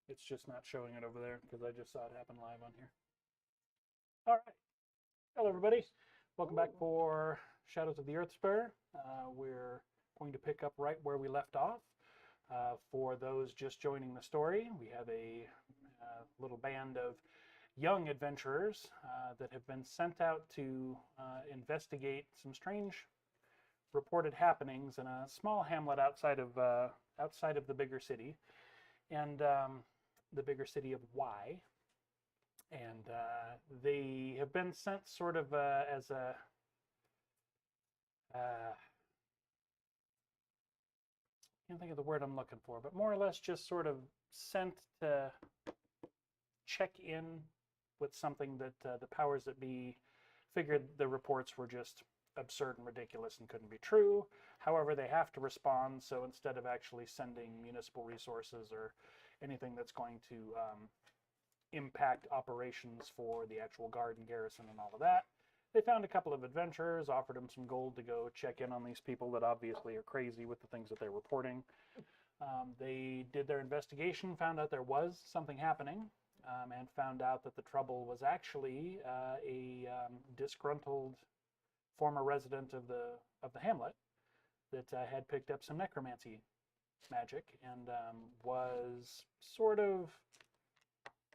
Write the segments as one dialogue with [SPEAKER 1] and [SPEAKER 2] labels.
[SPEAKER 1] It's just not showing it over there because I just saw it happen live on here. All right. Hello, everybody. Welcome back for Shadows of the Earthspur. We're going to pick up right where we left off. For those just joining the story, we have a little band of young adventurers that have been sent out to investigate some strange reported happenings in a small hamlet outside of the bigger city, and the bigger city of Y. And they have been sent sort of as a can't think of the word I'm looking for, but more or less just sort of sent to check in with something that the powers that be figured the reports were just absurd and ridiculous and couldn't be true. However, they have to respond, so instead of actually sending municipal resources or anything that's going to impact operations for the actual guard and garrison and all of that, they found a couple of adventurers, offered them some gold to go check in on these people that obviously are crazy with the things that they're reporting. They did their investigation, found out there was something happening, and found out that the trouble was actually a disgruntled former resident of the hamlet that had picked up some necromancy magic and was sort of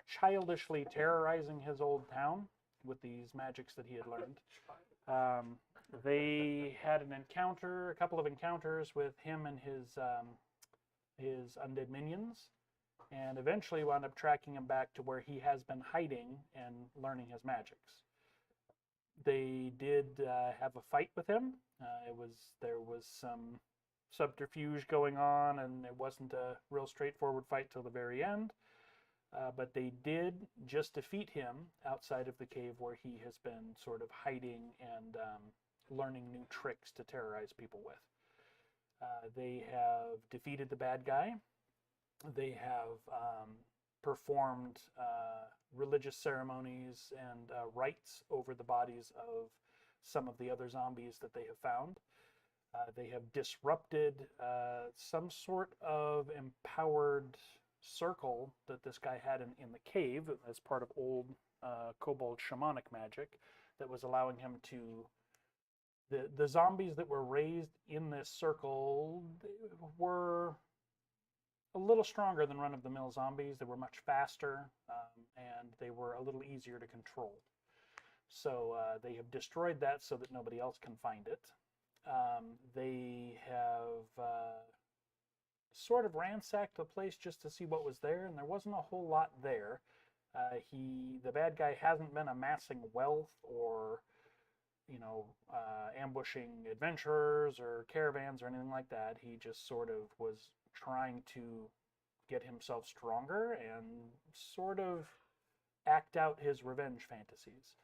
[SPEAKER 1] childishly terrorizing his old town with these magics that he had learned. They had a couple of encounters with him and his undead minions, and eventually wound up tracking him back to where he has been hiding and learning his magics. They did have a fight with him. There was some subterfuge going on, and it wasn't a real straightforward fight till the very end. But they did just defeat him outside of the cave where he has been sort of hiding and learning new tricks to terrorize people with. They have defeated the bad guy. They have performed religious ceremonies and rites over the bodies of some of the other zombies that they have found. They have disrupted some sort of empowered circle that this guy had in the cave as part of old kobold shamanic magic that was allowing him to... The zombies that were raised in this circle were a little stronger than run-of-the-mill zombies. They were much faster, and they were a little easier to control. So they have destroyed that so that nobody else can find it. They have sort of ransacked the place just to see what was there, and there wasn't a whole lot there. The bad guy hasn't been amassing wealth or, ambushing adventurers or caravans or anything like that. He just sort of was trying to get himself stronger and sort of act out his revenge fantasies.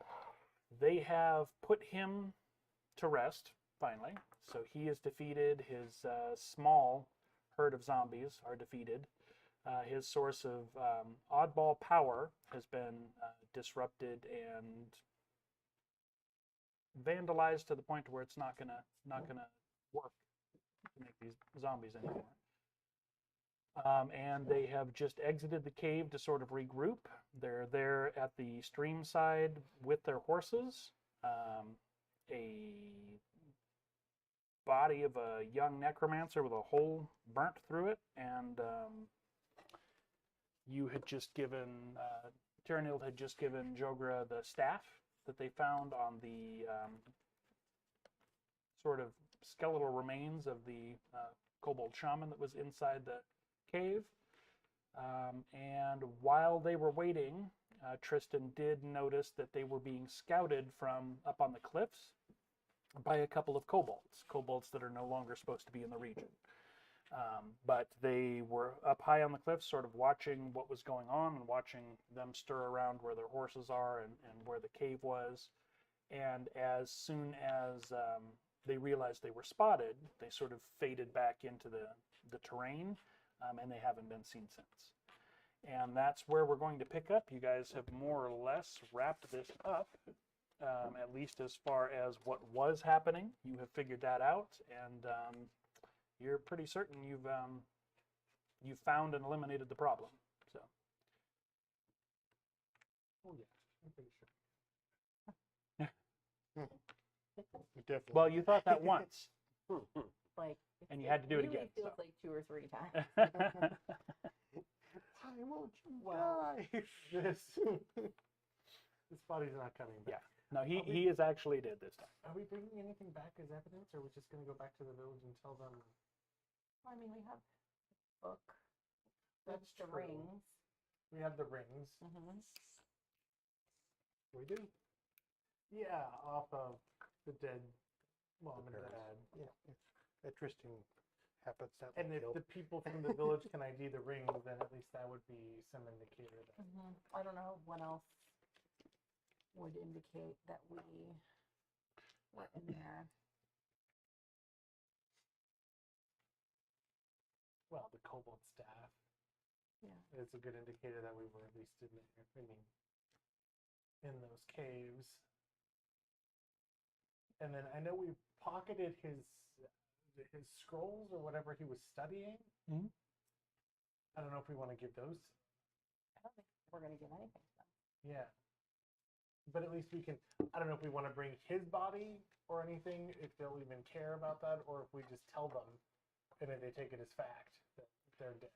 [SPEAKER 1] They have put him to rest, finally. So he is defeated. His small herd of zombies are defeated. His source of oddball power has been disrupted and vandalized to the point where it's not gonna work to make these zombies anymore. And they have just exited the cave to sort of regroup. They're there at the stream side with their horses. A body of a young necromancer with a hole burnt through it, and you had just given Tyrannild had just given Jogra the staff that they found on the sort of skeletal remains of the kobold shaman that was inside the cave. And while they were waiting, Tristan did notice that they were being scouted from up on the cliffs by a couple of kobolds that are no longer supposed to be in the region. But they were up high on the cliffs, sort of watching what was going on and watching them stir around where their horses are and where the cave was. And as soon as they realized they were spotted, they sort of faded back into the terrain, and they haven't been seen since. And that's where we're going to pick up. You guys have more or less wrapped this up, at least as far as what was happening. You have figured that out, and you're pretty certain you've found and eliminated the problem. So
[SPEAKER 2] Oh yeah, I'm pretty sure.
[SPEAKER 3] Definitely.
[SPEAKER 1] Well, you thought that once,
[SPEAKER 4] Like,
[SPEAKER 1] and you had to do it
[SPEAKER 4] really
[SPEAKER 1] again.
[SPEAKER 4] feels
[SPEAKER 1] So.
[SPEAKER 4] like 2 or 3 times.
[SPEAKER 3] Why won't you
[SPEAKER 2] Well,
[SPEAKER 3] die?
[SPEAKER 2] This body's not coming back.
[SPEAKER 1] No, he
[SPEAKER 2] Are we-
[SPEAKER 1] is actually dead this time.
[SPEAKER 2] Are we bringing anything back as evidence, or are we just going to go back to the village and tell them?
[SPEAKER 4] I mean, we have a book.
[SPEAKER 2] That's
[SPEAKER 4] the
[SPEAKER 2] true.
[SPEAKER 4] rings.
[SPEAKER 2] We have the rings.
[SPEAKER 4] Mm-hmm.
[SPEAKER 2] We do. Yeah, off of the dead mom and
[SPEAKER 3] parents.
[SPEAKER 2] dad.
[SPEAKER 3] Yeah. That Tristan happens to have
[SPEAKER 2] And if
[SPEAKER 3] killed.
[SPEAKER 2] the people from the village can ID the rings, then at least that would be some indicator that.
[SPEAKER 4] Mm-hmm. I don't know what else would indicate that we were in there.
[SPEAKER 2] Well, the kobold staff
[SPEAKER 4] Yeah.
[SPEAKER 2] is a good indicator that we were at least in there. I mean, in those caves. And then I know we pocketed his scrolls or whatever he was studying.
[SPEAKER 1] Mhm.
[SPEAKER 2] I don't know if we want to give those.
[SPEAKER 4] I don't think we're going to give anything to them.
[SPEAKER 2] Yeah. But at least we can. I don't know if we want to bring his body or anything, if they'll even care about that, or if we just tell them and then they take it as fact that they're dead.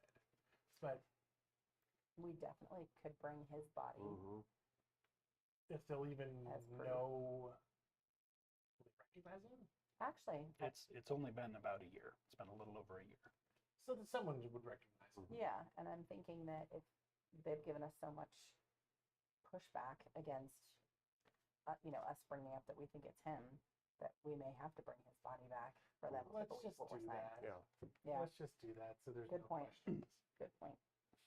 [SPEAKER 2] But
[SPEAKER 4] We definitely could bring his body.
[SPEAKER 3] Mhm.
[SPEAKER 2] if they'll even
[SPEAKER 4] As proof.
[SPEAKER 2] know, will they recognize him?
[SPEAKER 4] Actually,
[SPEAKER 1] It's only been about a year. It's been a little over a year.
[SPEAKER 2] So that someone would recognize him.
[SPEAKER 4] yeah, and I'm thinking that if they've given us so much pushback against, us bringing up that we think it's him, that we may have to bring his body back for them to
[SPEAKER 2] Let's
[SPEAKER 4] believe
[SPEAKER 2] just
[SPEAKER 4] what we're
[SPEAKER 2] do
[SPEAKER 4] saying.
[SPEAKER 2] that.
[SPEAKER 3] Yeah.
[SPEAKER 4] Yeah,
[SPEAKER 2] Let's just do that so there's
[SPEAKER 4] Good
[SPEAKER 2] no
[SPEAKER 4] point.
[SPEAKER 2] questions.
[SPEAKER 4] good point.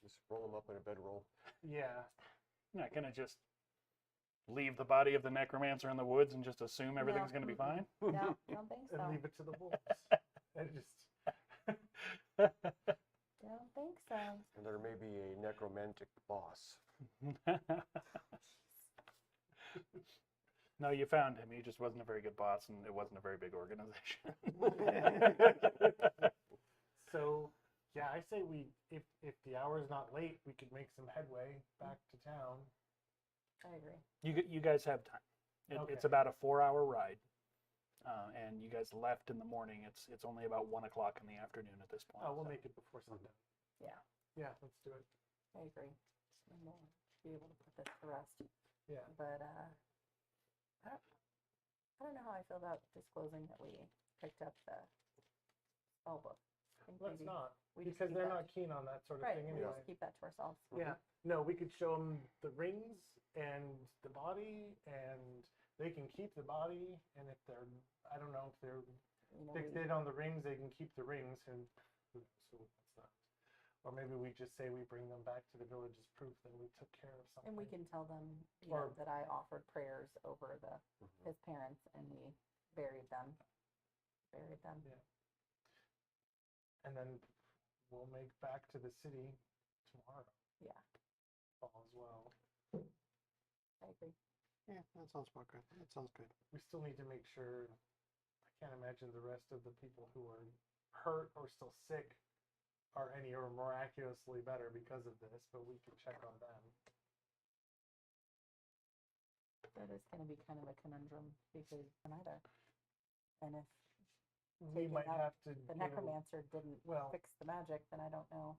[SPEAKER 3] Just roll them up in a bedroll.
[SPEAKER 2] Yeah.
[SPEAKER 1] You're not gonna just leave the body of the necromancer in the woods and just assume everything's gonna be fine.
[SPEAKER 4] No, don't think
[SPEAKER 2] And
[SPEAKER 4] so.
[SPEAKER 2] leave it to the wolves. And just
[SPEAKER 4] Don't think so.
[SPEAKER 3] And there may be a necromantic boss.
[SPEAKER 1] No, you found him. He just wasn't a very good boss, and it wasn't a very big organization.
[SPEAKER 2] so yeah, I say if the hour is not late, we could make some headway back to town.
[SPEAKER 4] I agree.
[SPEAKER 1] You guys have time. It's
[SPEAKER 2] Okay.
[SPEAKER 1] about a 4-hour ride, and you guys left in the morning. It's only about 1 o'clock in the afternoon at this point.
[SPEAKER 2] Oh, we'll
[SPEAKER 1] so.
[SPEAKER 2] make it before sundown.
[SPEAKER 4] Yeah,
[SPEAKER 2] Yeah, let's do it.
[SPEAKER 4] I agree. And we'll be able to put this to rest.
[SPEAKER 2] Yeah.
[SPEAKER 4] But I don't know how I feel about disclosing that we picked up the spell book. I think
[SPEAKER 2] Let's
[SPEAKER 4] maybe
[SPEAKER 2] not,
[SPEAKER 4] we just
[SPEAKER 2] because
[SPEAKER 4] keep
[SPEAKER 2] they're
[SPEAKER 4] that
[SPEAKER 2] not keen on that sort of
[SPEAKER 4] right.
[SPEAKER 2] thing
[SPEAKER 4] We
[SPEAKER 2] anyway.
[SPEAKER 4] just keep that to ourselves.
[SPEAKER 2] Yeah. No, we could show them the rings and the body, and they can keep the body. And if they're, I don't know, if they're
[SPEAKER 4] You know,
[SPEAKER 2] fixated on the rings, they can keep the rings. And so that's not. Or maybe we just say we bring them back to the village as proof that we took care of something.
[SPEAKER 4] and we can tell them,
[SPEAKER 2] Or-
[SPEAKER 4] that I offered prayers over
[SPEAKER 3] Mhm.
[SPEAKER 4] his parents, and we buried them.
[SPEAKER 2] Yeah. And then we'll make back to the city tomorrow.
[SPEAKER 4] Yeah,
[SPEAKER 2] All as well.
[SPEAKER 4] I agree.
[SPEAKER 3] Yeah, that sounds about good. That sounds good.
[SPEAKER 2] We still need to make sure. I can't imagine the rest of the people who are hurt or still sick are any or miraculously better because of this, but we can check on them.
[SPEAKER 4] That is going to be kind of a conundrum because neither. And if
[SPEAKER 2] We
[SPEAKER 4] Taking
[SPEAKER 2] might
[SPEAKER 4] out
[SPEAKER 2] have to.
[SPEAKER 4] the necromancer didn't
[SPEAKER 2] well,
[SPEAKER 4] fix the magic, then I don't know.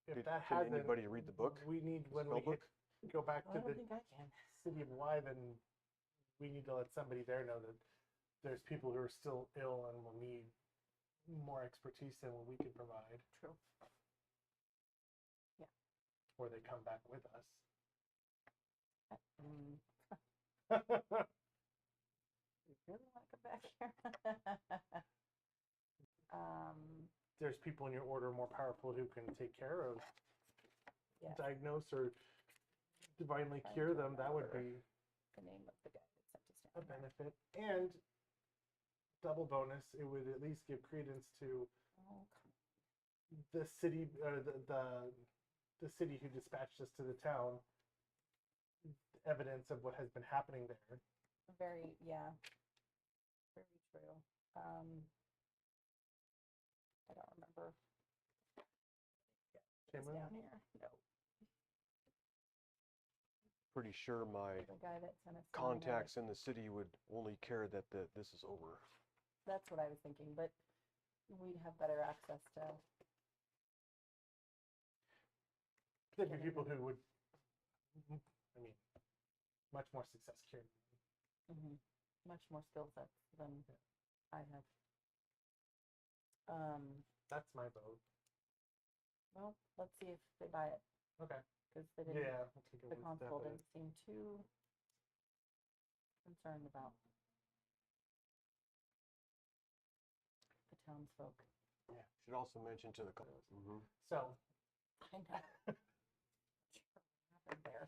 [SPEAKER 2] if
[SPEAKER 3] Did
[SPEAKER 2] that
[SPEAKER 3] can
[SPEAKER 2] hasn't,
[SPEAKER 3] anybody read the book?
[SPEAKER 2] we need when
[SPEAKER 3] Spell
[SPEAKER 2] we
[SPEAKER 3] book?
[SPEAKER 2] go back
[SPEAKER 4] I
[SPEAKER 2] to
[SPEAKER 4] don't
[SPEAKER 2] the
[SPEAKER 4] think I can.
[SPEAKER 2] city of Y, then we need to let somebody there know that there's people who are still ill and will need more expertise than what we can provide,
[SPEAKER 4] True.
[SPEAKER 2] or they come back with us.
[SPEAKER 4] Mm, you really want to come back here?
[SPEAKER 2] There's people in your order more powerful who can take care of,
[SPEAKER 4] Yeah.
[SPEAKER 2] diagnose, or divinely
[SPEAKER 4] Trying
[SPEAKER 2] cure
[SPEAKER 4] to
[SPEAKER 2] them. That would
[SPEAKER 4] remember.
[SPEAKER 2] be
[SPEAKER 4] The name of the guy that sent us
[SPEAKER 2] a
[SPEAKER 4] down there.
[SPEAKER 2] benefit. And double bonus, it would at least give credence to
[SPEAKER 4] Oh,
[SPEAKER 2] the city, the city who dispatched us to the town. Evidence of what has been happening there.
[SPEAKER 4] very, yeah. Very true. I don't remember. It's
[SPEAKER 2] Cameron?
[SPEAKER 4] down here. No.
[SPEAKER 3] pretty sure my
[SPEAKER 4] The guy that sent us the money,
[SPEAKER 3] contacts in the city would only care that this is over.
[SPEAKER 4] That's what I was thinking, but we'd have better access to.
[SPEAKER 2] There'd be people who would, I mean, much more success here.
[SPEAKER 4] Much more skill sets than I have.
[SPEAKER 2] That's my vote.
[SPEAKER 4] Well, let's see if they buy it,
[SPEAKER 2] Okay.
[SPEAKER 4] because they didn't.
[SPEAKER 2] Yeah. I think it
[SPEAKER 4] The
[SPEAKER 2] was
[SPEAKER 4] constable
[SPEAKER 2] definite.
[SPEAKER 4] didn't seem too concerned about the townsfolk.
[SPEAKER 3] Yeah. Should also mention to the.
[SPEAKER 2] So,
[SPEAKER 4] I know. Sure, what happened there?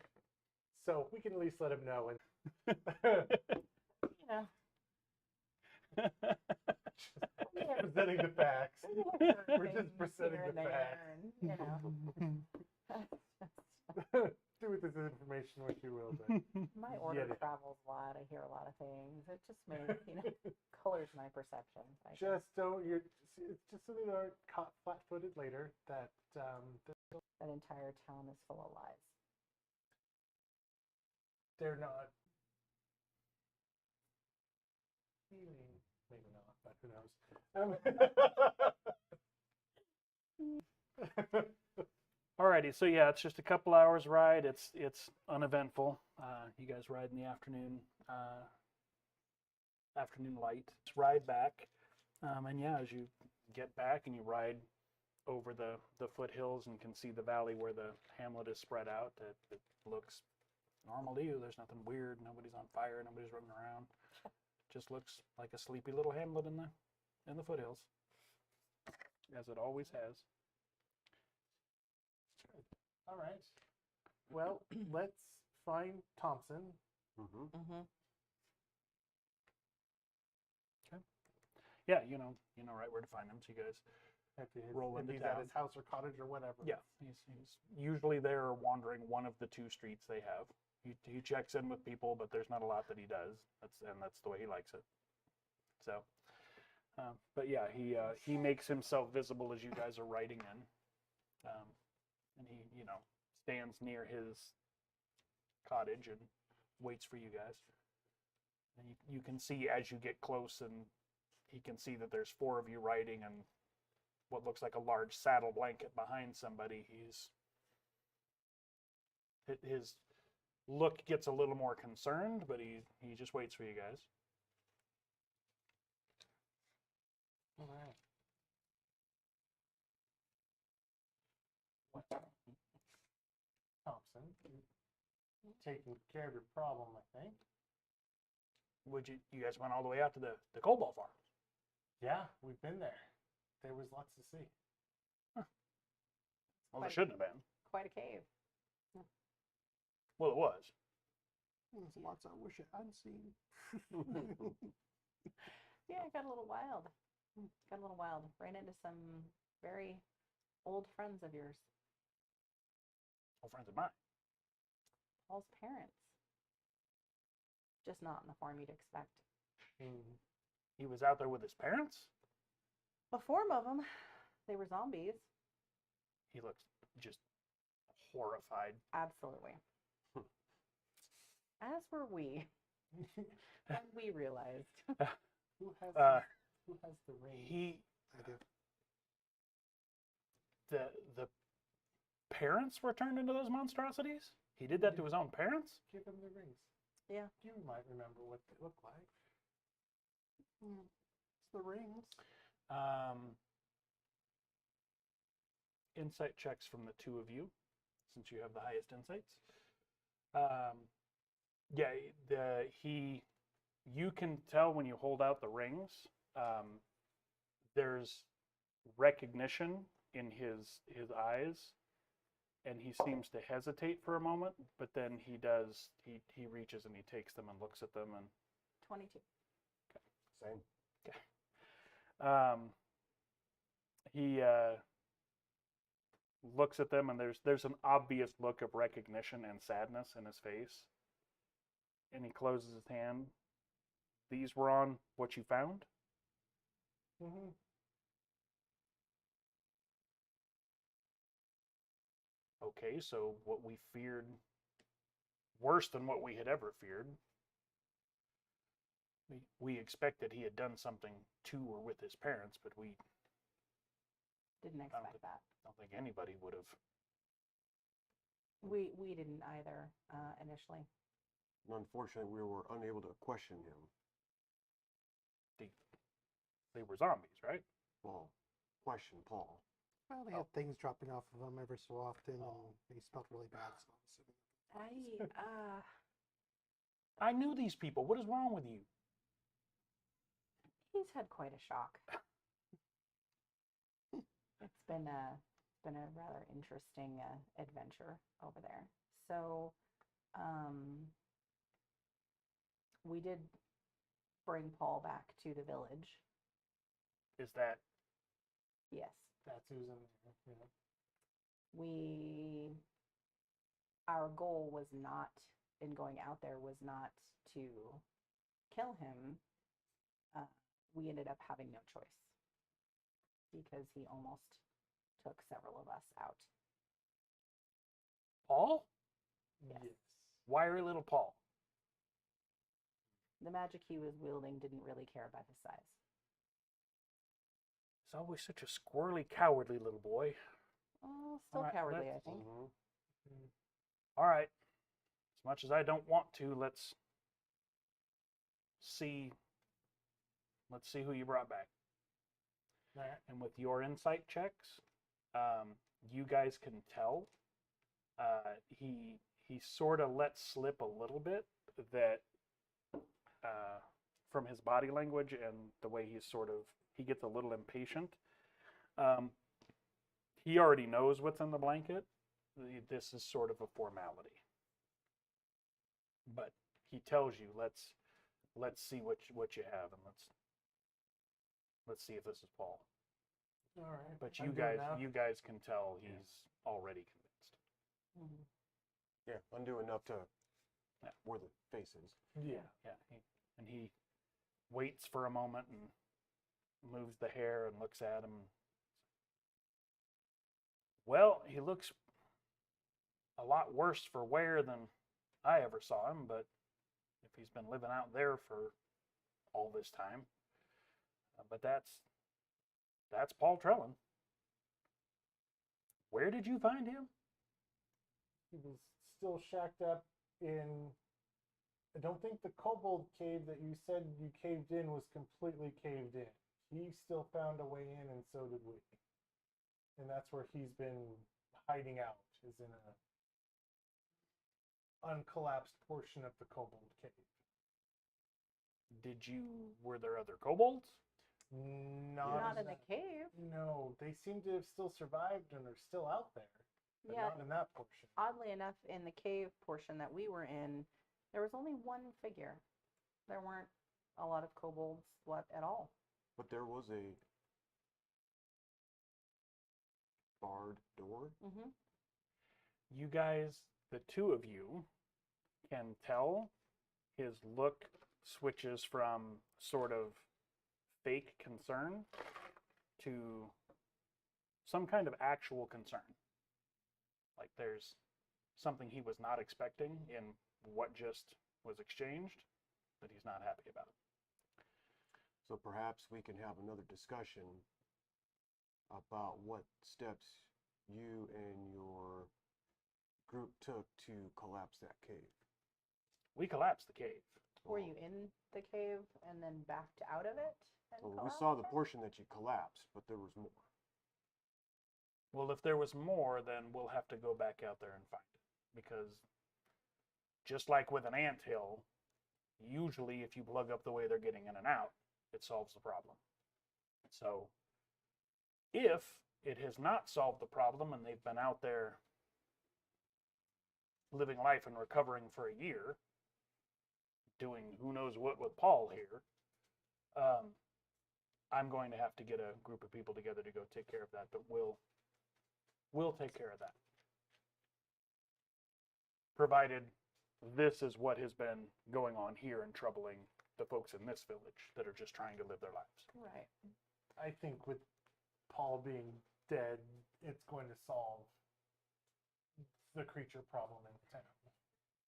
[SPEAKER 2] so we can at least let him know. And
[SPEAKER 4] You know.
[SPEAKER 2] presenting the facts. We're just
[SPEAKER 4] things
[SPEAKER 2] presenting
[SPEAKER 4] here
[SPEAKER 2] the
[SPEAKER 4] and there
[SPEAKER 2] facts.
[SPEAKER 4] and, you know.
[SPEAKER 2] Do with this information what you will. But
[SPEAKER 4] My order
[SPEAKER 2] Yeah.
[SPEAKER 4] travels a lot. I hear a lot of things. It just makes, colors my perception. I guess.
[SPEAKER 2] just don't. You're it's just so they aren't caught flat-footed later. That
[SPEAKER 4] That entire town is full of lies.
[SPEAKER 2] they're not. Maybe not, but who knows?
[SPEAKER 1] Alrighty, so yeah, it's just a couple hours ride. It's uneventful. You guys ride in the afternoon light. Just ride back, and yeah, as you get back and you ride over the foothills and can see the valley where the hamlet is spread out, it looks normal to you. There's nothing weird. Nobody's on fire. Nobody's running around. Just looks like a sleepy little hamlet in the foothills, as it always has.
[SPEAKER 2] All right. Well, let's find Thompson.
[SPEAKER 1] Yeah, you know right where to find him. So you guys roll
[SPEAKER 2] If
[SPEAKER 1] into
[SPEAKER 2] he's
[SPEAKER 1] town.
[SPEAKER 2] at his house or cottage or whatever.
[SPEAKER 1] Yeah, he's usually there wandering one of the two streets they have. He checks in with people, but there's not a lot that he does. That's the way he likes it. So, but yeah, he makes himself visible as you guys are riding in, and he stands near his cottage and waits for you guys. And you can see as you get close, and he can see that there's four of you riding, and what looks like a large saddle blanket behind somebody. His look gets a little more concerned, but he just waits for you guys.
[SPEAKER 2] All right. Thompson, you're taking care of your problem, I think.
[SPEAKER 1] You guys went all the way out to the Cobalt Farm?
[SPEAKER 2] Yeah, we've been there. There was lots to see.
[SPEAKER 1] Well, there shouldn't have been.
[SPEAKER 4] Quite a cave.
[SPEAKER 1] Well, it was.
[SPEAKER 3] There's lots I wish I hadn't seen.
[SPEAKER 4] Yeah, it got a little wild. Ran into some very old friends of yours.
[SPEAKER 1] Old friends of mine.
[SPEAKER 4] Paul's parents. Just not in the form you'd expect.
[SPEAKER 1] He was out there with his parents?
[SPEAKER 4] A form of them. They were zombies.
[SPEAKER 1] He looks just horrified.
[SPEAKER 4] Absolutely. As were we. When we realized.
[SPEAKER 2] Who has the ring?
[SPEAKER 3] I do.
[SPEAKER 1] The parents were turned into those monstrosities? He did that to his own parents?
[SPEAKER 2] Give him the rings.
[SPEAKER 4] Yeah.
[SPEAKER 2] You might remember what they look like.
[SPEAKER 3] It's the rings.
[SPEAKER 1] Insight checks from the two of you, since you have the highest insights. You can tell when you hold out the rings, there's recognition in his eyes, and he seems to hesitate for a moment, but then he reaches and he takes them and looks at them, and
[SPEAKER 4] 22.
[SPEAKER 3] Same.
[SPEAKER 1] he looks at them, and there's an obvious look of recognition and sadness in his face, and he closes his hand. These were on what you found?
[SPEAKER 2] Mm-hmm.
[SPEAKER 1] Okay, so what we feared worse than what we had ever feared. We expected he had done something to or with his parents, but we
[SPEAKER 4] Didn't
[SPEAKER 1] don't
[SPEAKER 4] expect
[SPEAKER 1] think-
[SPEAKER 4] that.
[SPEAKER 1] don't think anybody would have.
[SPEAKER 4] We didn't either initially.
[SPEAKER 3] And unfortunately, we were unable to question him.
[SPEAKER 1] They were zombies, right?
[SPEAKER 3] Well, question Paul.
[SPEAKER 5] Well, they had things dropping off of him every so often, and they smelled really bad. So I'm assuming.
[SPEAKER 1] I knew these people. What is wrong with you?
[SPEAKER 4] He's had quite a shock. It's been a rather interesting adventure over there. So, we did bring Paul back to the village.
[SPEAKER 1] Is that
[SPEAKER 4] Yes,
[SPEAKER 2] That's who's in there.
[SPEAKER 4] our goal was not, in going out there, was not to kill him. We ended up having no choice because he almost took several of us out.
[SPEAKER 1] Paul?
[SPEAKER 2] Yes.
[SPEAKER 1] Wiry little Paul.
[SPEAKER 4] The magic he was wielding didn't really care about his size.
[SPEAKER 1] He's always such a squirrely, cowardly little boy.
[SPEAKER 4] Oh, still
[SPEAKER 1] Alright,
[SPEAKER 4] cowardly, I
[SPEAKER 1] let's-
[SPEAKER 4] think.
[SPEAKER 1] All right. As much as I don't want to, let's see. Let's see who you brought back.
[SPEAKER 2] All right.
[SPEAKER 1] And with your insight checks, you guys can tell he sort of lets slip a little bit that from his body language and the way he gets a little impatient. He already knows what's in the blanket. This is sort of a formality, but he tells you, let's see what you have, and let's see if this is Paul.
[SPEAKER 2] All right.
[SPEAKER 1] But
[SPEAKER 2] I'm
[SPEAKER 1] you
[SPEAKER 2] doing
[SPEAKER 1] guys,
[SPEAKER 2] that.
[SPEAKER 1] you guys can tell he's already convinced.
[SPEAKER 4] Mhm.
[SPEAKER 3] Yeah, undo enough to
[SPEAKER 1] Yeah.
[SPEAKER 3] where the face is.
[SPEAKER 2] Yeah.
[SPEAKER 1] Yeah, and he waits for a moment and moves the hair and looks at him. Well, he looks a lot worse for wear than I ever saw him, but if he's been living out there for all this time, but that's Paul Trellin. Where did you find him?
[SPEAKER 2] He was still shacked up in. I don't think the kobold cave that you said you caved in was completely caved in. He still found a way in, and so did we. And that's where he's been hiding out, is in a uncollapsed portion of the kobold cave.
[SPEAKER 1] Were there other kobolds?
[SPEAKER 4] Not in the
[SPEAKER 2] that-
[SPEAKER 4] cave.
[SPEAKER 2] No, they seem to have still survived and are still out there, but
[SPEAKER 4] Yeah.
[SPEAKER 2] not in that portion.
[SPEAKER 4] Oddly enough, in the cave portion that we were in, there was only one figure. There weren't a lot of kobolds at all.
[SPEAKER 3] But there was a barred door.
[SPEAKER 4] Mm-hmm.
[SPEAKER 1] You guys, the two of you, can tell his look switches from sort of fake concern to some kind of actual concern. Like there's something he was not expecting in what just was exchanged that he's not happy about.
[SPEAKER 3] So perhaps we can have another discussion about what steps you and your group took to collapse that cave.
[SPEAKER 1] We collapsed the cave.
[SPEAKER 4] Were you in the cave and then backed out of it? And
[SPEAKER 3] Well, we
[SPEAKER 4] collapsed
[SPEAKER 3] saw the
[SPEAKER 4] it?
[SPEAKER 3] portion that you collapsed, but there was more.
[SPEAKER 1] Well, if there was more, then we'll have to go back out there and find it. Because just like with an anthill, usually if you plug up the way they're getting in and out, it solves the problem. So if it has not solved the problem and they've been out there living life and recovering for a year, doing who knows what with Paul here, I'm going to have to get a group of people together to go take care of that, but we'll take care of that. Provided this is what has been going on here and troubling the folks in this village that are just trying to live their lives.
[SPEAKER 4] Right.
[SPEAKER 2] I think with Paul being dead, it's going to solve the creature problem in the town.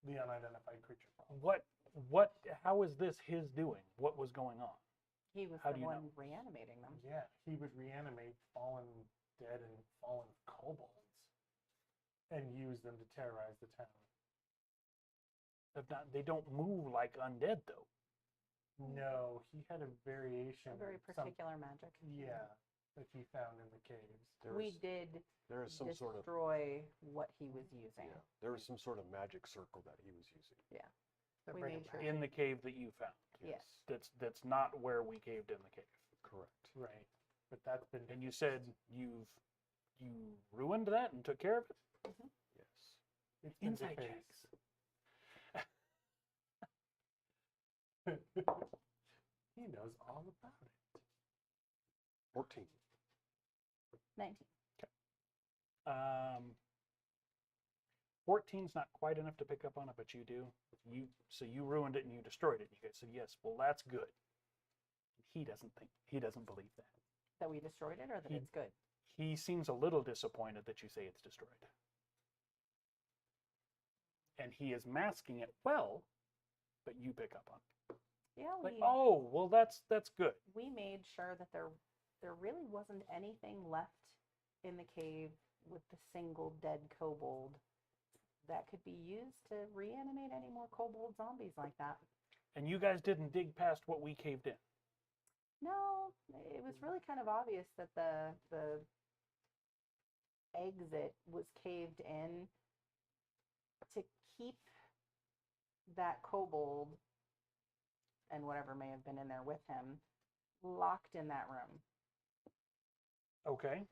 [SPEAKER 2] the unidentified creature problem.
[SPEAKER 1] How is this his doing? What was going on?
[SPEAKER 4] He was
[SPEAKER 1] How
[SPEAKER 4] the
[SPEAKER 1] do you
[SPEAKER 4] one
[SPEAKER 1] know?
[SPEAKER 4] reanimating them.
[SPEAKER 2] Yeah, he would reanimate fallen, dead, and fallen kobolds and use them to terrorize the town.
[SPEAKER 1] They don't move like undead though.
[SPEAKER 2] No, he had a variation.
[SPEAKER 4] A very
[SPEAKER 2] of some-
[SPEAKER 4] particular magic.
[SPEAKER 2] Yeah, that he found in the caves.
[SPEAKER 4] We did
[SPEAKER 3] there is some sort of
[SPEAKER 4] destroy what he was using.
[SPEAKER 3] yeah, there was some sort of magic circle that he was using.
[SPEAKER 5] That
[SPEAKER 4] We
[SPEAKER 5] bring
[SPEAKER 4] made
[SPEAKER 5] it
[SPEAKER 4] sure.
[SPEAKER 5] back.
[SPEAKER 1] In the cave that you found.
[SPEAKER 4] Yes.
[SPEAKER 1] That's not where we caved in the cave.
[SPEAKER 3] Correct.
[SPEAKER 2] Right, but that's been
[SPEAKER 1] And you said you ruined that and took care of it?
[SPEAKER 3] Yes.
[SPEAKER 2] it's been
[SPEAKER 1] Inside
[SPEAKER 2] defaced. He knows all about it.
[SPEAKER 3] 14.
[SPEAKER 4] 19.
[SPEAKER 1] 14's not quite enough to pick up on it, but you do. So you ruined it and you destroyed it. You guys said yes. Well, that's good. He doesn't believe that.
[SPEAKER 4] That we destroyed it or that
[SPEAKER 1] He-
[SPEAKER 4] it's good?
[SPEAKER 1] He seems a little disappointed that you say it's destroyed. And he is masking it well, but you pick up on it.
[SPEAKER 4] Yeah,
[SPEAKER 1] Like,
[SPEAKER 4] we,
[SPEAKER 1] oh, well, that's good.
[SPEAKER 4] we made sure that there really wasn't anything left in the cave with the single dead kobold that could be used to reanimate any more kobold zombies like that.
[SPEAKER 1] And you guys didn't dig past what we caved in.
[SPEAKER 4] No, it was really kind of obvious that the exit was caved in to keep that kobold and whatever may have been in there with him locked in that room.
[SPEAKER 1] Okay.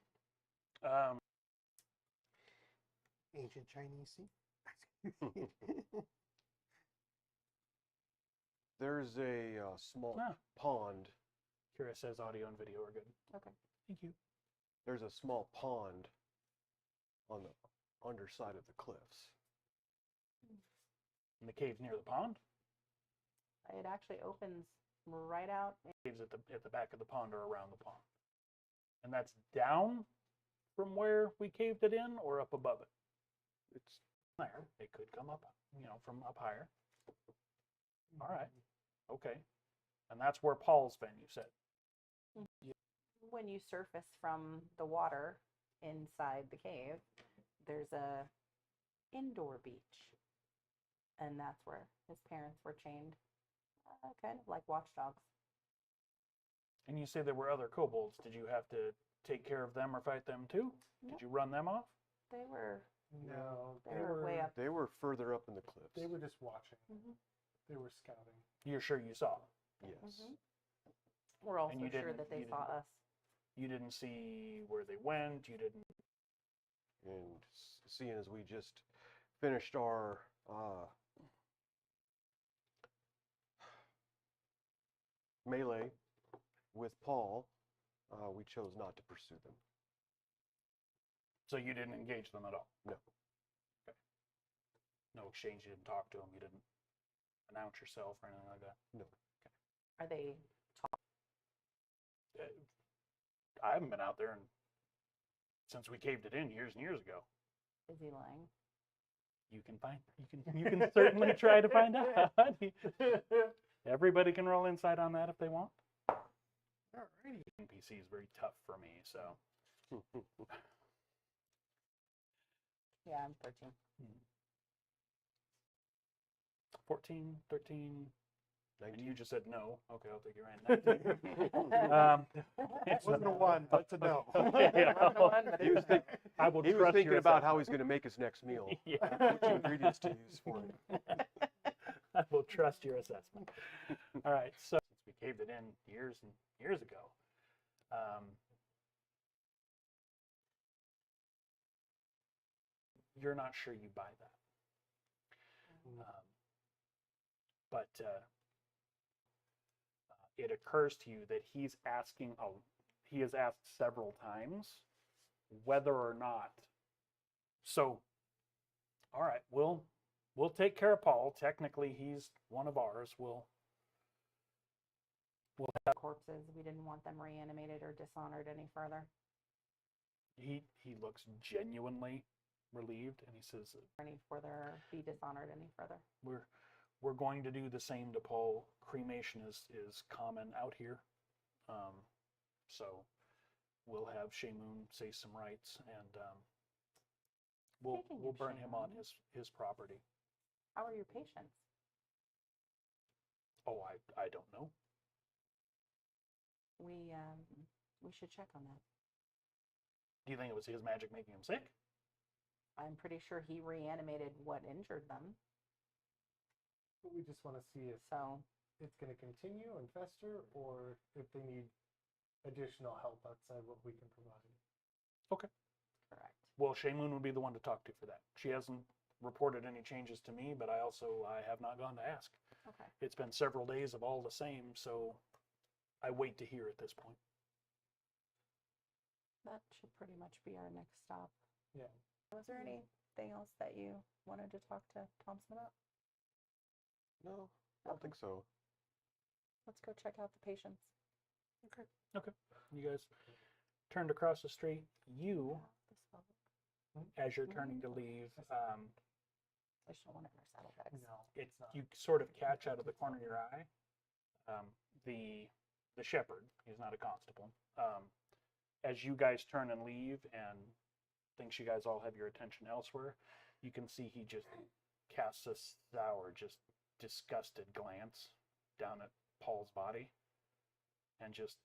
[SPEAKER 5] Ancient Chinese sea.
[SPEAKER 3] There's a small
[SPEAKER 1] Ah.
[SPEAKER 3] pond.
[SPEAKER 1] Kira says audio and video are good.
[SPEAKER 4] Okay.
[SPEAKER 1] Thank you.
[SPEAKER 3] There's a small pond on the underside of the cliffs.
[SPEAKER 1] And the cave's near the pond.
[SPEAKER 4] It actually opens right out.
[SPEAKER 1] Cave's at the back of the pond or around the pond. And that's down from where we caved it in or up above it.
[SPEAKER 3] It's
[SPEAKER 1] There. It could come up, from up higher. All right. Okay. And that's where Paul's been, you said.
[SPEAKER 4] When you surface from the water inside the cave, there's a indoor beach. And that's where his parents were chained, kind of like watchdogs.
[SPEAKER 1] And you say there were other kobolds. Did you have to take care of them or fight them too?
[SPEAKER 4] Nope.
[SPEAKER 1] Did you run them off?
[SPEAKER 4] They were
[SPEAKER 2] No,
[SPEAKER 4] they were way up.
[SPEAKER 3] they were further up in the cliffs.
[SPEAKER 2] They were just watching.
[SPEAKER 4] Mhm.
[SPEAKER 2] They were scouting.
[SPEAKER 1] You're sure you saw them?
[SPEAKER 3] Yes.
[SPEAKER 4] Mhm. We're also
[SPEAKER 1] you
[SPEAKER 4] sure
[SPEAKER 1] didn't-
[SPEAKER 4] that they
[SPEAKER 1] you
[SPEAKER 4] saw
[SPEAKER 1] didn't-
[SPEAKER 4] us.
[SPEAKER 1] You didn't see where they went. You didn't.
[SPEAKER 3] And seeing as we just finished our melee with Paul, we chose not to pursue them.
[SPEAKER 1] So you didn't engage them at all?
[SPEAKER 3] No.
[SPEAKER 1] Okay. No exchange. You didn't talk to them. You didn't announce yourself or anything like that?
[SPEAKER 3] No.
[SPEAKER 4] Are they?
[SPEAKER 1] I haven't been out there since we caved it in years and years ago.
[SPEAKER 4] Is he lying?
[SPEAKER 1] You can certainly try to find out. Everybody can roll insight on that if they want.
[SPEAKER 5] Alrighty.
[SPEAKER 1] NPC is very tough for me, so
[SPEAKER 4] Yeah, I'm 13.
[SPEAKER 1] 14, 13, and
[SPEAKER 3] 19.
[SPEAKER 1] you just said no. Okay, I'll take your hand.
[SPEAKER 5] It wasn't a one, but it's a no.
[SPEAKER 1] Okay,
[SPEAKER 3] He was, think,
[SPEAKER 1] I will
[SPEAKER 3] he was
[SPEAKER 1] trust
[SPEAKER 3] thinking
[SPEAKER 1] your
[SPEAKER 3] about how
[SPEAKER 1] assessment.
[SPEAKER 3] he's going to make his next meal.
[SPEAKER 1] Yeah,
[SPEAKER 3] Which ingredients to use for it.
[SPEAKER 1] I will trust your assessment. All right, so since we caved it in years and years ago, you're not sure you buy that. But it occurs to you that he has asked several times whether or not. So, all right, we'll take care of Paul. Technically, he's one of ours. We'll
[SPEAKER 4] Corpses. We didn't want them reanimated or dishonored any further.
[SPEAKER 1] he looks genuinely relieved, and he says,
[SPEAKER 4] Any further, be dishonored any further.
[SPEAKER 1] we're going to do the same to Paul. Cremation is common out here, so we'll have Shamoon say some rites, and we'll
[SPEAKER 4] Speaking
[SPEAKER 1] we'll
[SPEAKER 4] of
[SPEAKER 1] burn him on
[SPEAKER 4] Shamoon.
[SPEAKER 1] his property.
[SPEAKER 4] How are your patients?
[SPEAKER 1] Oh, I don't know.
[SPEAKER 4] We should check on that.
[SPEAKER 1] Do you think it was his magic making him sick?
[SPEAKER 4] I'm pretty sure he reanimated what injured them.
[SPEAKER 2] But we just want to see if
[SPEAKER 4] So
[SPEAKER 2] it's going to continue and fester, or if they need additional help outside what we can provide.
[SPEAKER 4] correct.
[SPEAKER 1] Well, Shamoon would be the one to talk to for that. She hasn't reported any changes to me, but I have not gone to ask.
[SPEAKER 4] Okay.
[SPEAKER 1] It's been several days of all the same, so I wait to hear at this point.
[SPEAKER 4] That should pretty much be our next stop.
[SPEAKER 2] Yeah.
[SPEAKER 4] Was there anything else that you wanted to talk to Thompson about?
[SPEAKER 3] No, I don't think so.
[SPEAKER 4] Let's go check out the patients.
[SPEAKER 1] Okay. You guys turned across the street. You,
[SPEAKER 4] This phone.
[SPEAKER 1] as you're turning to leave,
[SPEAKER 4] I just don't want it in our saddlebags.
[SPEAKER 2] No, it's not.
[SPEAKER 1] you sort of catch out of the corner of your eye the shepherd. He's not a constable. As you guys turn and leave, and thinks you guys all have your attention elsewhere, you can see he just casts a sour, just disgusted glance down at Paul's body, and just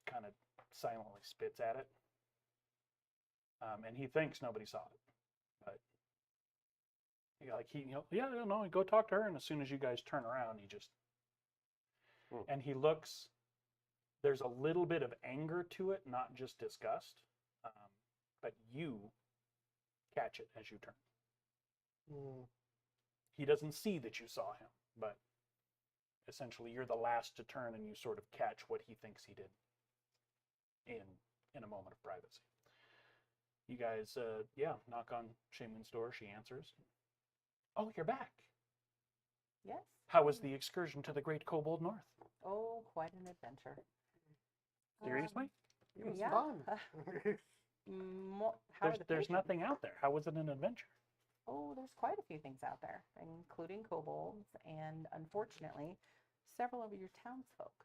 [SPEAKER 1] kind of silently spits at it. And he thinks nobody saw it, but go talk to her. And as soon as you guys turn around, he just and he looks. There's a little bit of anger to it, not just disgust, but you catch it as you turn. He doesn't see that you saw him, but essentially you're the last to turn, and you sort of catch what he thinks he did in a moment of privacy. You guys, knock on Shamoon's door. She answers. Oh, you're back.
[SPEAKER 4] Yes.
[SPEAKER 1] How was the excursion to the Great Kobold North?
[SPEAKER 4] Oh, quite an adventure.
[SPEAKER 1] Seriously?
[SPEAKER 5] It was
[SPEAKER 4] Yeah.
[SPEAKER 5] fun.
[SPEAKER 4] How are the
[SPEAKER 1] There's
[SPEAKER 4] patients?
[SPEAKER 1] nothing out there. How was it an adventure?
[SPEAKER 4] Oh, there's quite a few things out there, including kobolds and, unfortunately, several of your townsfolk.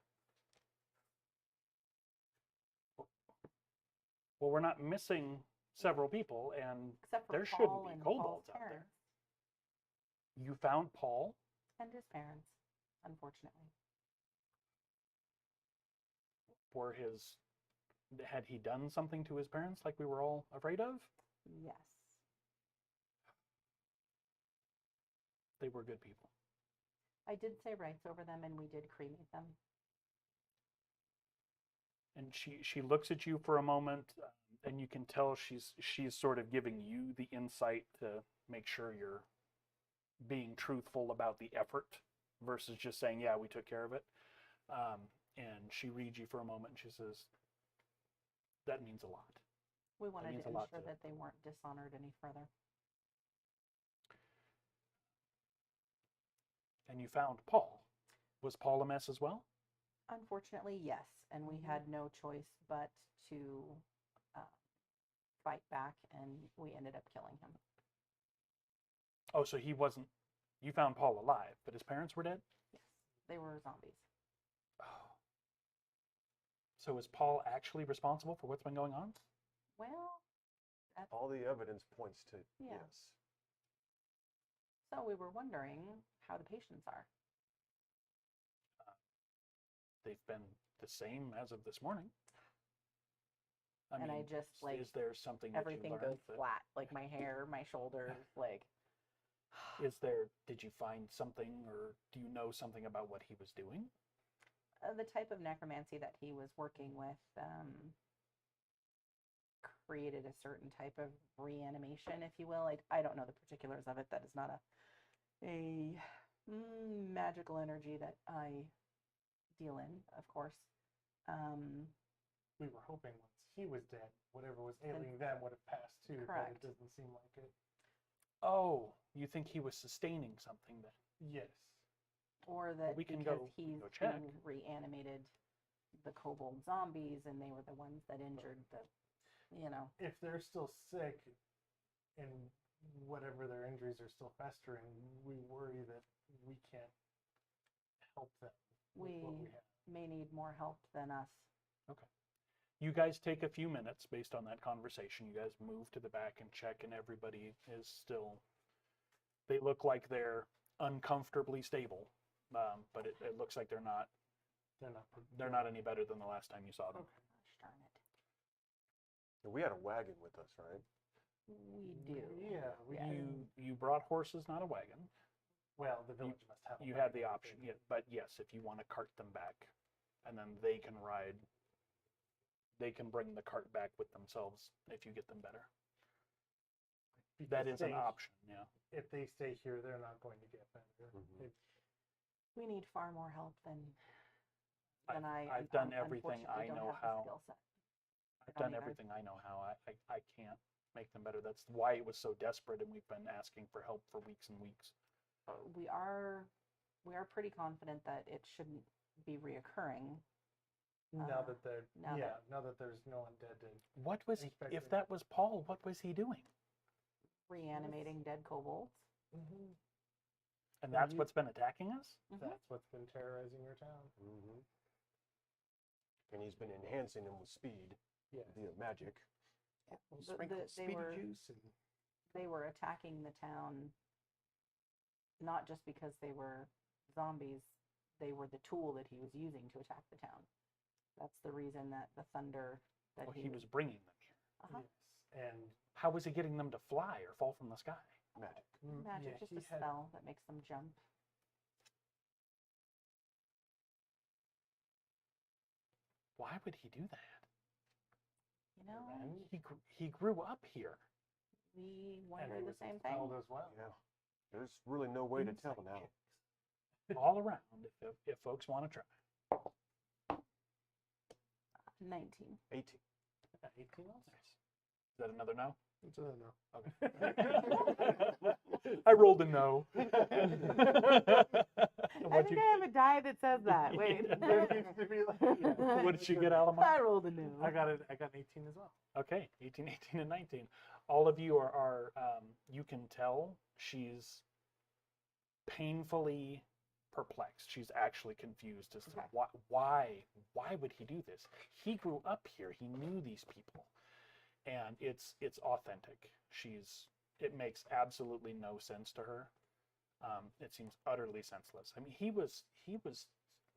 [SPEAKER 1] Well, we're not missing several people, and
[SPEAKER 4] Except for
[SPEAKER 1] there shouldn't
[SPEAKER 4] Paul
[SPEAKER 1] be
[SPEAKER 4] and
[SPEAKER 1] kobolds
[SPEAKER 4] Paul's
[SPEAKER 1] out there.
[SPEAKER 4] parents
[SPEAKER 1] you found Paul.
[SPEAKER 4] and his parents, unfortunately.
[SPEAKER 1] Had he done something to his parents like we were all afraid of?
[SPEAKER 4] Yes.
[SPEAKER 1] They were good people.
[SPEAKER 4] I did say rights over them, and we did cremate them.
[SPEAKER 1] And she looks at you for a moment, and you can tell she's sort of giving you the insight to make sure you're being truthful about the effort versus just saying, yeah, we took care of it. And she reads you for a moment, and she says, that means a lot.
[SPEAKER 4] We wanted
[SPEAKER 1] means
[SPEAKER 4] to
[SPEAKER 1] a lot
[SPEAKER 4] ensure
[SPEAKER 1] to-
[SPEAKER 4] that they weren't dishonored any further.
[SPEAKER 1] And you found Paul. Was Paul a mess as well?
[SPEAKER 4] Unfortunately, yes, and we had no choice but to fight back, and we ended up killing him.
[SPEAKER 1] Oh, so he wasn't. You found Paul alive, but his parents were dead?
[SPEAKER 4] Yes, they were zombies.
[SPEAKER 1] Oh. So is Paul actually responsible for what's been going on?
[SPEAKER 4] Well, that's,
[SPEAKER 3] All the evidence points to
[SPEAKER 4] Yeah.
[SPEAKER 3] yes.
[SPEAKER 4] so we were wondering how the patients are.
[SPEAKER 1] They've been the same as of this morning. I
[SPEAKER 4] And I
[SPEAKER 1] mean,
[SPEAKER 4] just, like,
[SPEAKER 1] is there something that
[SPEAKER 4] Everything
[SPEAKER 1] you
[SPEAKER 4] goes
[SPEAKER 1] learned that,
[SPEAKER 4] flat, like my hair, my shoulders, like.
[SPEAKER 1] did you find something, or do you know something about what he was doing?
[SPEAKER 4] The type of necromancy that he was working with created a certain type of reanimation, if you will. I don't know the particulars of it. That is not a magical energy that I deal in, of course.
[SPEAKER 2] We were hoping once he was dead, whatever was ailing them would have passed too, but
[SPEAKER 4] Correct.
[SPEAKER 2] it doesn't seem like it.
[SPEAKER 1] Oh, you think he was sustaining something then?
[SPEAKER 2] Yes.
[SPEAKER 4] Or that
[SPEAKER 1] we can
[SPEAKER 4] because
[SPEAKER 1] go
[SPEAKER 4] he's
[SPEAKER 1] check.
[SPEAKER 4] being reanimated the kobold zombies, and they were the ones that injured the,
[SPEAKER 2] If they're still sick and whatever their injuries are still festering, we worry that we can't help them with what we have.
[SPEAKER 4] May need more help than us.
[SPEAKER 1] You guys take a few minutes based on that conversation. You guys move to the back and check, and everybody is still. They look like they're uncomfortably stable, but it looks like they're not.
[SPEAKER 2] They're not.
[SPEAKER 1] They're not any better than the last time you saw them.
[SPEAKER 4] Gosh darn it.
[SPEAKER 3] And we had a wagon with us, right?
[SPEAKER 4] We do.
[SPEAKER 2] Yeah, we
[SPEAKER 4] Yeah.
[SPEAKER 1] You brought horses, not a wagon.
[SPEAKER 2] Well, the village must have. a
[SPEAKER 1] You had
[SPEAKER 2] wagon,
[SPEAKER 1] the
[SPEAKER 2] I
[SPEAKER 1] option,
[SPEAKER 2] think.
[SPEAKER 1] yeah, but yes, if you want to cart them back, and then they can ride. They can bring the cart back with themselves if you get them better. That
[SPEAKER 2] Because
[SPEAKER 1] is an
[SPEAKER 2] they-
[SPEAKER 1] option, yeah.
[SPEAKER 2] If they stay here, they're not going to get better.
[SPEAKER 3] Mhm.
[SPEAKER 2] They-
[SPEAKER 4] We need far more help than
[SPEAKER 1] I've done everything I
[SPEAKER 4] unfortunately don't
[SPEAKER 1] know
[SPEAKER 4] have the
[SPEAKER 1] how.
[SPEAKER 4] skill set.
[SPEAKER 1] I've
[SPEAKER 4] don't
[SPEAKER 1] done
[SPEAKER 4] either.
[SPEAKER 1] everything I know how. I can't make them better. That's why it was so desperate, and we've been asking for help for weeks and weeks.
[SPEAKER 4] We are pretty confident that it shouldn't be reoccurring.
[SPEAKER 2] Now that they're
[SPEAKER 4] now
[SPEAKER 2] now that there's no undead to
[SPEAKER 1] What was if
[SPEAKER 2] Infected.
[SPEAKER 1] that was Paul? What was he doing?
[SPEAKER 4] Reanimating dead kobolds.
[SPEAKER 1] And
[SPEAKER 2] And
[SPEAKER 1] that's
[SPEAKER 2] you-
[SPEAKER 1] what's been attacking us.
[SPEAKER 2] that's what's been terrorizing your town.
[SPEAKER 3] Mm-hmm. And he's been enhancing them with speed
[SPEAKER 2] Yeah.
[SPEAKER 3] via magic.
[SPEAKER 5] We'll
[SPEAKER 4] The-
[SPEAKER 5] sprinkle
[SPEAKER 4] they
[SPEAKER 5] speedy
[SPEAKER 4] were-
[SPEAKER 5] juice and
[SPEAKER 4] They were attacking the town not just because they were zombies, they were the tool that he was using to attack the town. That's the reason that the thunder that
[SPEAKER 1] Well, he was bringing them here.
[SPEAKER 4] Uh-huh.
[SPEAKER 2] Yes. And
[SPEAKER 1] How was he getting them to fly or fall from the sky?
[SPEAKER 3] Magic.
[SPEAKER 4] Magic, just
[SPEAKER 2] he
[SPEAKER 4] a spell that makes them jump.
[SPEAKER 1] Why would he do that?
[SPEAKER 4] You know,
[SPEAKER 1] He grew up here.
[SPEAKER 4] we
[SPEAKER 2] and
[SPEAKER 4] wonder
[SPEAKER 2] he
[SPEAKER 4] the
[SPEAKER 2] was
[SPEAKER 4] same thing.
[SPEAKER 2] expelled as well.
[SPEAKER 3] Yeah. There's really no way to tell
[SPEAKER 2] Insight
[SPEAKER 3] now.
[SPEAKER 2] checks.
[SPEAKER 1] All around, if folks want to try.
[SPEAKER 4] 19.
[SPEAKER 3] 18.
[SPEAKER 2] Yeah, 18 also.
[SPEAKER 1] Is that another no?
[SPEAKER 5] it's a no.
[SPEAKER 1] I rolled a no.
[SPEAKER 4] I
[SPEAKER 1] What'd
[SPEAKER 4] think
[SPEAKER 1] you-
[SPEAKER 4] I have a die that says that. Wait.
[SPEAKER 1] Yeah.
[SPEAKER 2] There needs to be like, yeah.
[SPEAKER 1] What did you get, Alamo?
[SPEAKER 4] I rolled a no.
[SPEAKER 2] I got it. I got an 18 as well.
[SPEAKER 1] Okay, 18, 18, and 19. All of you are you can tell she's painfully perplexed. She's actually confused as to
[SPEAKER 4] Okay.
[SPEAKER 1] why would he do this? He grew up here. He knew these people, and it's authentic. It makes absolutely no sense to her. It seems utterly senseless. I mean, he was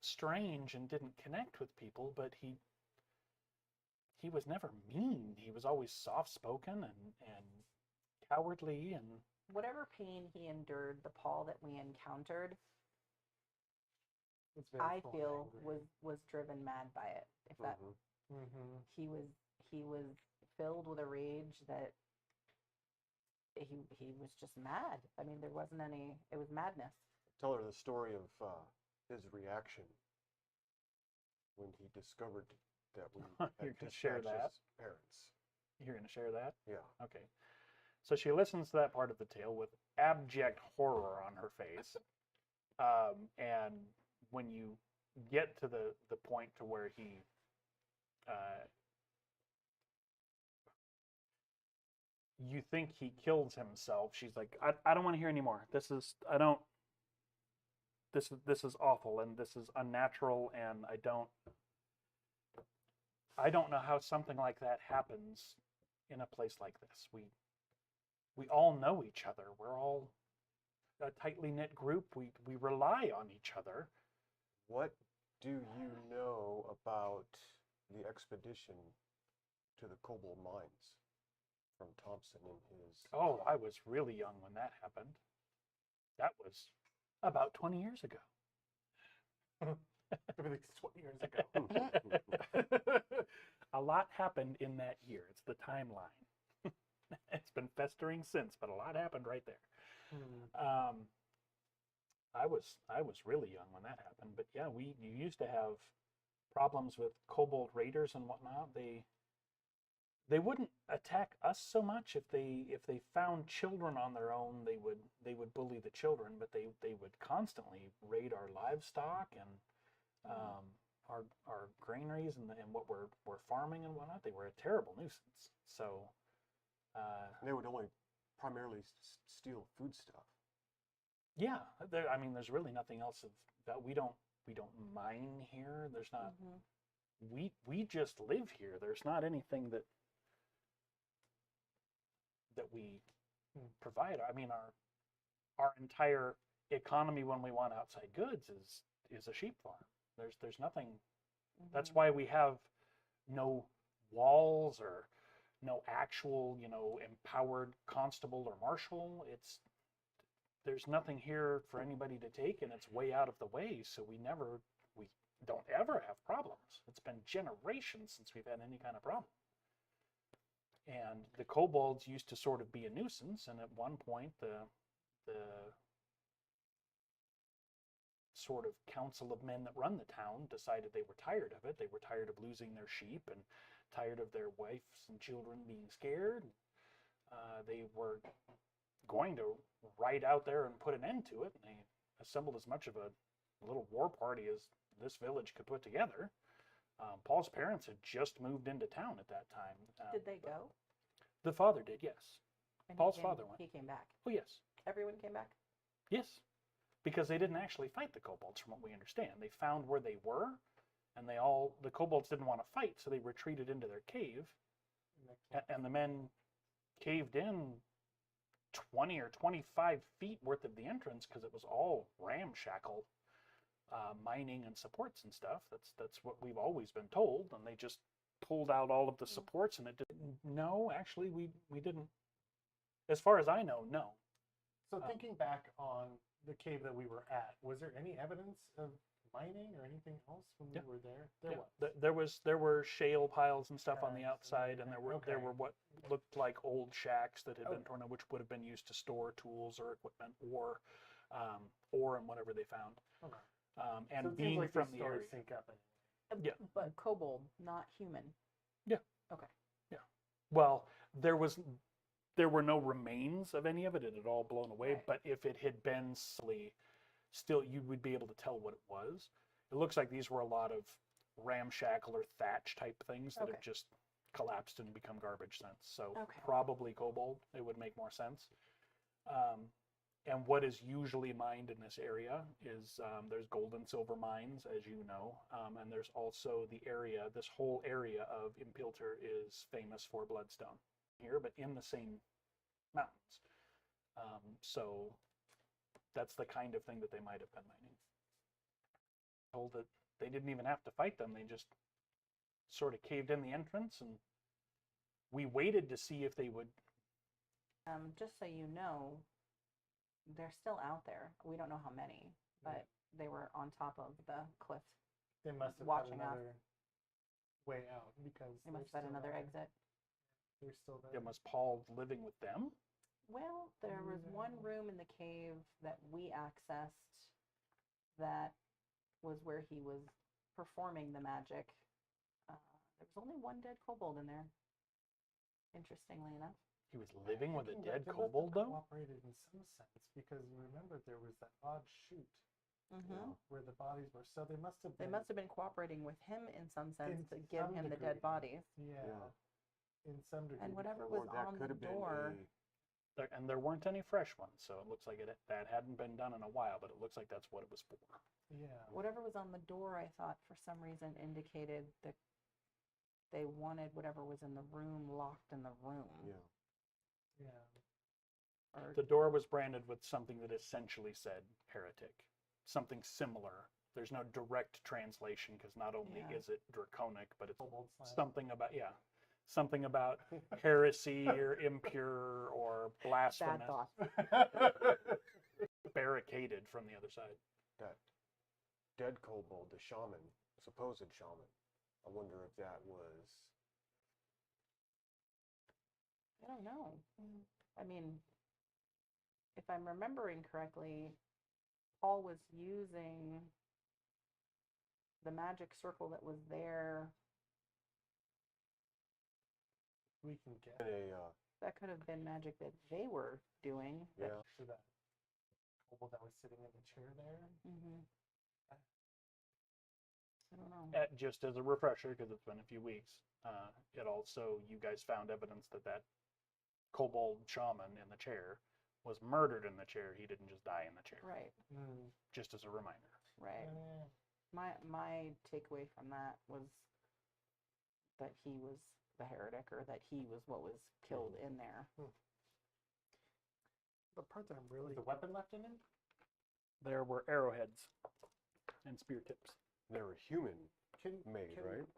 [SPEAKER 1] strange and didn't connect with people, but he was never mean. He was always soft-spoken and cowardly, and
[SPEAKER 4] Whatever pain he endured, the Paul that we encountered,
[SPEAKER 2] It's very
[SPEAKER 4] I
[SPEAKER 2] full
[SPEAKER 4] feel
[SPEAKER 2] of anger.
[SPEAKER 4] was driven mad by it. If that
[SPEAKER 3] Mhm.
[SPEAKER 2] Mhm.
[SPEAKER 4] he was filled with a rage that he was just mad. I mean, there wasn't any. It was madness.
[SPEAKER 3] Tell her the story of his reaction when he discovered that we
[SPEAKER 1] You're
[SPEAKER 3] had
[SPEAKER 1] gonna share
[SPEAKER 3] dispatched
[SPEAKER 1] that?
[SPEAKER 3] his parents.
[SPEAKER 1] you're going to share that?
[SPEAKER 3] Yeah.
[SPEAKER 1] Okay. So she listens to that part of the tale with abject horror on her face. And when you get to the point to where he you think he killed himself, she's like, I don't want to hear anymore. This is awful, and this is unnatural, and I don't know how something like that happens in a place like this. We all know each other. We're all a tightly knit group. We rely on each other.
[SPEAKER 3] What do you know about the expedition to the Cobalt Mines from Thompson and his?
[SPEAKER 1] Oh, I was really young when that happened. That was about 20 years ago.
[SPEAKER 2] Everything's 20 years ago.
[SPEAKER 1] A lot happened in that year. It's the timeline. It's been festering since, but a lot happened right there.
[SPEAKER 2] Hmm.
[SPEAKER 1] I was really young when that happened, but yeah, you used to have problems with kobold raiders and whatnot. They wouldn't attack us so much. If they found children on their own, they would bully the children, but they would constantly raid our livestock and our granaries and what we're farming and whatnot. They were a terrible nuisance. So
[SPEAKER 3] They would only primarily steal food stuff.
[SPEAKER 1] Yeah, I mean, there's really nothing else that we don't mine here. There's not. We just live here. There's not anything that we provide. I mean, our entire economy when we want outside goods is a sheep farm. There's nothing. That's why we have no walls or no actual, empowered constable or marshal. There's nothing here for anybody to take, and it's way out of the way. So we don't ever have problems. It's been generations since we've had any kind of problem. And the kobolds used to sort of be a nuisance, and at one point the sort of council of men that run the town decided they were tired of it. They were tired of losing their sheep and tired of their wives and children being scared. They were going to ride out there and put an end to it, and they assembled as much of a little war party as this village could put together. Paul's parents had just moved into town at that time.
[SPEAKER 4] Did they go?
[SPEAKER 1] The father did, yes.
[SPEAKER 4] And
[SPEAKER 1] Paul's father went.
[SPEAKER 4] He came back.
[SPEAKER 1] Oh, yes.
[SPEAKER 4] Everyone came back?
[SPEAKER 1] Yes. Because they didn't actually fight the kobolds, from what we understand. They found where they were, and the kobolds didn't want to fight, so they retreated into their cave, and the men caved in 20 or 25 feet worth of the entrance because it was all ramshackle mining and supports and stuff. That's what we've always been told, and they just pulled out all of the supports, and it didn't. No, actually, we didn't. As far as I know, no.
[SPEAKER 2] So thinking back on the cave that we were at, was there any evidence of mining or anything else when we were there?
[SPEAKER 1] There were shale piles and stuff on the
[SPEAKER 2] Yes,
[SPEAKER 1] outside, and there were what looked like old shacks that had been
[SPEAKER 2] Okay.
[SPEAKER 1] torn out, which would have been used to store tools or equipment or ore and whatever they found.
[SPEAKER 2] Okay.
[SPEAKER 1] And
[SPEAKER 2] So it seems
[SPEAKER 1] being
[SPEAKER 2] like
[SPEAKER 1] from
[SPEAKER 2] these
[SPEAKER 1] the area,
[SPEAKER 2] stories sync up.
[SPEAKER 1] Yeah.
[SPEAKER 4] But kobold, not human.
[SPEAKER 1] Yeah.
[SPEAKER 4] Okay.
[SPEAKER 1] well, there were no remains of any of it. It had all blown away.
[SPEAKER 4] Right.
[SPEAKER 1] But if it had been still, you would be able to tell what it was. It looks like these were a lot of ramshackle or thatch type things that
[SPEAKER 4] Okay.
[SPEAKER 1] have just collapsed and become garbage since. So
[SPEAKER 4] Okay.
[SPEAKER 1] probably kobold. It would make more sense. And what is usually mined in this area is there's gold and silver mines, as you know, and there's also this whole area of Impilter is famous for bloodstone here, but in the same mountains. So that's the kind of thing that they might have been mining. Told that they didn't even have to fight them. They just sort of caved in the entrance, and we waited to see if they would.
[SPEAKER 4] Just so you know, they're still out there. We don't know how many, but they were on top of the cliff.
[SPEAKER 2] They must have
[SPEAKER 4] Watching
[SPEAKER 2] had
[SPEAKER 4] us.
[SPEAKER 2] another way out because
[SPEAKER 4] They must have had another exit.
[SPEAKER 2] They're still there.
[SPEAKER 1] Was Paul living with them?
[SPEAKER 4] Well, there was one room in the cave that we accessed that was where he was performing the magic. There was only one dead kobold in there, interestingly enough.
[SPEAKER 1] He was living with a
[SPEAKER 2] Thinking
[SPEAKER 1] dead
[SPEAKER 2] that they must have
[SPEAKER 1] kobold, though?
[SPEAKER 2] Cooperated in some sense because you remember there was that odd shoot where the bodies were. So they must have.
[SPEAKER 4] They
[SPEAKER 2] Been,
[SPEAKER 4] must have been cooperating with him in some sense
[SPEAKER 2] In
[SPEAKER 4] to give
[SPEAKER 2] some
[SPEAKER 4] him the
[SPEAKER 2] degree.
[SPEAKER 4] dead bodies.
[SPEAKER 2] Yeah.
[SPEAKER 3] Yeah.
[SPEAKER 2] In some degree.
[SPEAKER 4] And whatever
[SPEAKER 3] Or
[SPEAKER 4] was
[SPEAKER 3] that
[SPEAKER 4] on
[SPEAKER 3] could
[SPEAKER 4] the
[SPEAKER 3] have been
[SPEAKER 4] door.
[SPEAKER 1] And there weren't any fresh ones, so it looks like that hadn't been done in a while, but it looks like that's what it was for.
[SPEAKER 2] Yeah.
[SPEAKER 4] Whatever was on the door, I thought for some reason indicated that they wanted whatever was in the room locked in the room.
[SPEAKER 3] Yeah.
[SPEAKER 2] Yeah.
[SPEAKER 4] Or
[SPEAKER 1] The door was branded with something that essentially said heretic, something similar. There's no direct translation because not only
[SPEAKER 4] Yeah.
[SPEAKER 1] is it draconic, but it's
[SPEAKER 2] Kobold slash.
[SPEAKER 1] something about heresy or impure or
[SPEAKER 4] bad
[SPEAKER 1] blasphemous,
[SPEAKER 4] thought.
[SPEAKER 1] barricaded from the other side.
[SPEAKER 3] That dead kobold, the shaman, supposed shaman. I wonder if that was.
[SPEAKER 4] I don't know. I mean, if I'm remembering correctly, Paul was using the magic circle that was there.
[SPEAKER 2] We can get
[SPEAKER 4] That could have been magic that they were doing.
[SPEAKER 3] Yeah.
[SPEAKER 2] to that kobold that was sitting in the chair there.
[SPEAKER 4] I don't know.
[SPEAKER 1] Just as a refresher, because it's been a few weeks, you guys found evidence that kobold shaman in the chair was murdered in the chair. He didn't just die in the chair.
[SPEAKER 4] Right.
[SPEAKER 1] Just as a reminder.
[SPEAKER 4] Right. My takeaway from that was that he was the heretic, or that he was what was killed in there.
[SPEAKER 5] The part that I'm really
[SPEAKER 2] The weapon left in him?
[SPEAKER 1] There were arrowheads and spear tips.
[SPEAKER 3] They were human
[SPEAKER 2] Can,
[SPEAKER 3] made,
[SPEAKER 2] can-
[SPEAKER 3] right?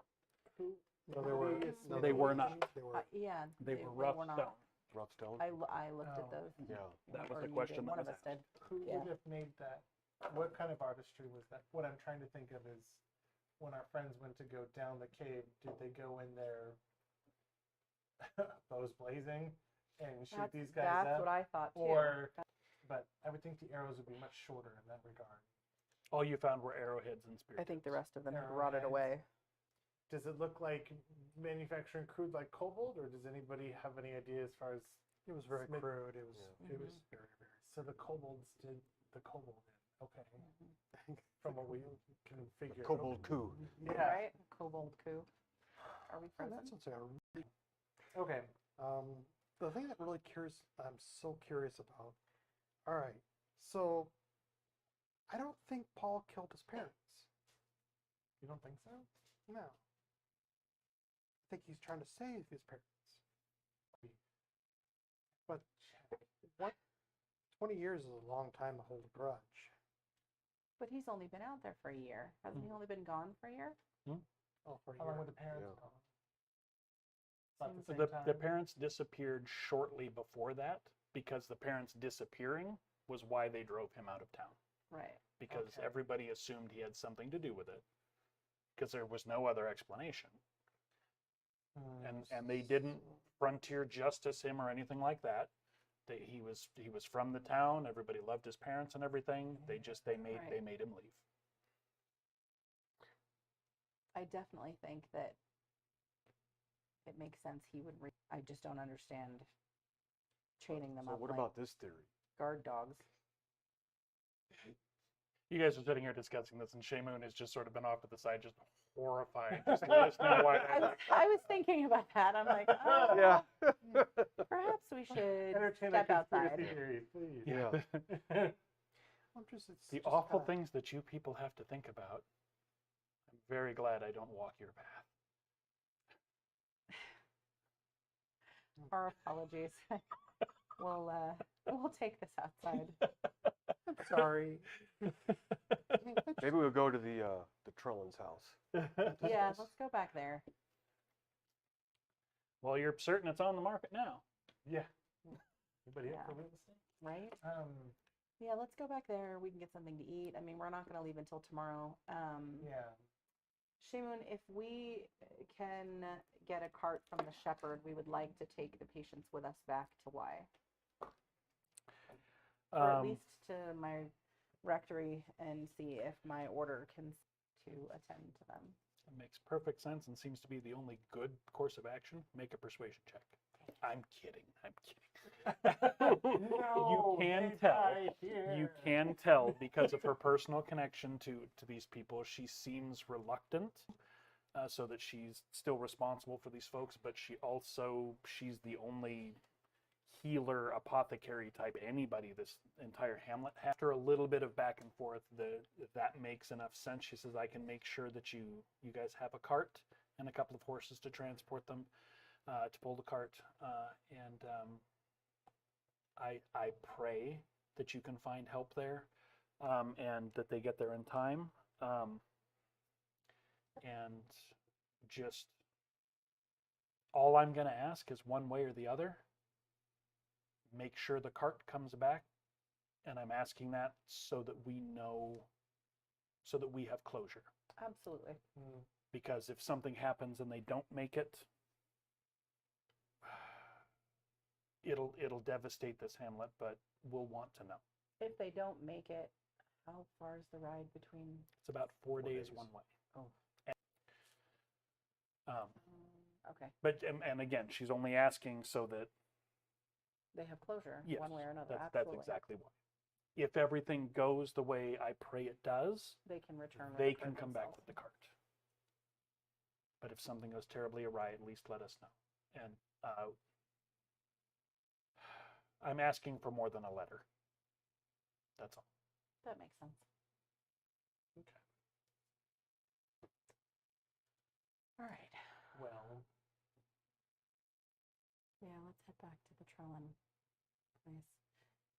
[SPEAKER 2] Who?
[SPEAKER 5] no, they were
[SPEAKER 2] Maybe it's
[SPEAKER 5] no,
[SPEAKER 1] they were not.
[SPEAKER 5] They were
[SPEAKER 4] Yeah.
[SPEAKER 1] They were rough
[SPEAKER 4] not.
[SPEAKER 1] stone.
[SPEAKER 3] Rough stone?
[SPEAKER 4] I looked
[SPEAKER 2] Oh.
[SPEAKER 4] at those.
[SPEAKER 3] Yeah.
[SPEAKER 1] That was
[SPEAKER 4] or
[SPEAKER 1] the
[SPEAKER 4] you
[SPEAKER 1] question
[SPEAKER 4] did.
[SPEAKER 1] that
[SPEAKER 4] One
[SPEAKER 1] was
[SPEAKER 4] of us did.
[SPEAKER 2] Who
[SPEAKER 4] Yeah.
[SPEAKER 2] would have made that? What kind of artistry was that? What I'm trying to think of is when our friends went to go down the cave, did they go in there bows blazing and shoot these guys
[SPEAKER 4] That's
[SPEAKER 2] up?
[SPEAKER 4] what I thought too.
[SPEAKER 2] Or, but I would think the arrows would be much shorter in that regard.
[SPEAKER 1] All you found were arrowheads and spear
[SPEAKER 4] I think the
[SPEAKER 1] tips.
[SPEAKER 4] rest of them had rotted
[SPEAKER 2] Arrowheads.
[SPEAKER 4] away.
[SPEAKER 2] Does it look like manufacturing crude like kobold, or does anybody have any idea as far as
[SPEAKER 5] it was very
[SPEAKER 2] Smith-
[SPEAKER 5] crude. It was
[SPEAKER 2] it was
[SPEAKER 5] very, very
[SPEAKER 2] so the kobolds did the kobold in? Okay,
[SPEAKER 4] Mm-hmm.
[SPEAKER 2] from what we can figure.
[SPEAKER 3] Kobold coup.
[SPEAKER 2] Yeah.
[SPEAKER 4] Right? Kobold coup. Are we
[SPEAKER 5] Oh,
[SPEAKER 4] frozen?
[SPEAKER 5] that sounds like a
[SPEAKER 2] Okay.
[SPEAKER 5] the thing that really I'm so curious about. All right, so I don't think Paul killed his parents.
[SPEAKER 2] You don't think so?
[SPEAKER 5] No. I think he's trying to save his parents. But what? 20 years is a long time to hold a grudge.
[SPEAKER 4] But he's only been out there for a year. Hasn't he only been gone for a year?
[SPEAKER 5] Oh, for a
[SPEAKER 2] How long
[SPEAKER 5] year.
[SPEAKER 2] were the parents
[SPEAKER 3] Yeah.
[SPEAKER 2] gone? About the
[SPEAKER 1] So
[SPEAKER 2] same
[SPEAKER 1] the
[SPEAKER 2] time?
[SPEAKER 1] parents disappeared shortly before that because the parents disappearing was why they drove him out of town.
[SPEAKER 4] Right.
[SPEAKER 1] Because
[SPEAKER 2] Okay.
[SPEAKER 1] everybody assumed he had something to do with it because there was no other explanation. And they didn't frontier justice him or anything like that. He was from the town. Everybody loved his parents and everything. They
[SPEAKER 4] Right.
[SPEAKER 1] made him leave.
[SPEAKER 4] I definitely think that it makes sense he would. I just don't understand chaining them
[SPEAKER 3] So
[SPEAKER 4] up
[SPEAKER 3] what
[SPEAKER 4] like
[SPEAKER 3] about this theory?
[SPEAKER 4] guard dogs.
[SPEAKER 1] You guys are sitting here discussing this, and Shamoon has just sort of been off to the side, just horrified, just listening to why.
[SPEAKER 4] I was thinking about that. I'm like, oh,
[SPEAKER 3] Yeah.
[SPEAKER 4] perhaps we should
[SPEAKER 2] Entertain a
[SPEAKER 4] step outside.
[SPEAKER 2] conspiracy theory, please.
[SPEAKER 3] Yeah.
[SPEAKER 5] I'm it's
[SPEAKER 1] The
[SPEAKER 5] just
[SPEAKER 1] awful
[SPEAKER 5] kinda-
[SPEAKER 1] things that you people have to think about. I'm very glad I don't walk your path.
[SPEAKER 4] Our apologies. We'll take this outside.
[SPEAKER 5] I'm sorry.
[SPEAKER 3] Maybe we'll go to the Trellan's house.
[SPEAKER 4] Yeah, let's go back there.
[SPEAKER 1] Well, you're certain it's on the market now.
[SPEAKER 2] Yeah. Anybody up
[SPEAKER 4] Yeah.
[SPEAKER 2] for witnessing?
[SPEAKER 4] Right?
[SPEAKER 2] Yeah.
[SPEAKER 4] Let's go back there. We can get something to eat. I mean, we're not going to leave until tomorrow. Shamoon, if we can get a cart from the shepherd, we would like to take the patients with us back to Y. Or at least to my rectory and see if my order can to attend to them.
[SPEAKER 1] It makes perfect sense and seems to be the only good course of action. Make a persuasion check. I'm kidding.
[SPEAKER 2] No,
[SPEAKER 1] you can
[SPEAKER 2] they
[SPEAKER 1] tell.
[SPEAKER 2] die
[SPEAKER 1] You
[SPEAKER 2] here.
[SPEAKER 1] can tell because of her personal connection to these people. She seems reluctant, so that she's still responsible for these folks. But she's the only healer, apothecary type anybody this entire hamlet. After a little bit of back and forth, that makes enough sense. She says, "I can make sure that you guys have a cart and a couple of horses to transport them, to pull the cart, and I pray that you can find help there, and that they get there in time, and just all I'm going to ask is one way or the other, make sure the cart comes back, and I'm asking that so that we know, so that we have closure.
[SPEAKER 4] Absolutely.
[SPEAKER 1] Because if something happens and they don't make it, it'll devastate this hamlet, but we'll want to know.
[SPEAKER 4] If they don't make it, how far is the ride between?
[SPEAKER 1] It's about 4 days
[SPEAKER 3] days.
[SPEAKER 1] one way.
[SPEAKER 4] Oh. Okay.
[SPEAKER 1] But and again, she's only asking so that
[SPEAKER 4] They have closure
[SPEAKER 1] yes,
[SPEAKER 4] one way or another.
[SPEAKER 1] that's
[SPEAKER 4] Absolutely.
[SPEAKER 1] exactly why. If everything goes the way I pray it does,
[SPEAKER 4] They can return. with
[SPEAKER 1] they
[SPEAKER 4] the
[SPEAKER 1] can
[SPEAKER 4] cart
[SPEAKER 1] come back
[SPEAKER 4] themselves.
[SPEAKER 1] with the cart. But if something goes terribly awry, at least let us know. And I'm asking for more than a letter. That's all.
[SPEAKER 4] That makes sense.
[SPEAKER 1] Okay.
[SPEAKER 4] All right.
[SPEAKER 2] Well,
[SPEAKER 4] Yeah, let's head back to the Trellin place.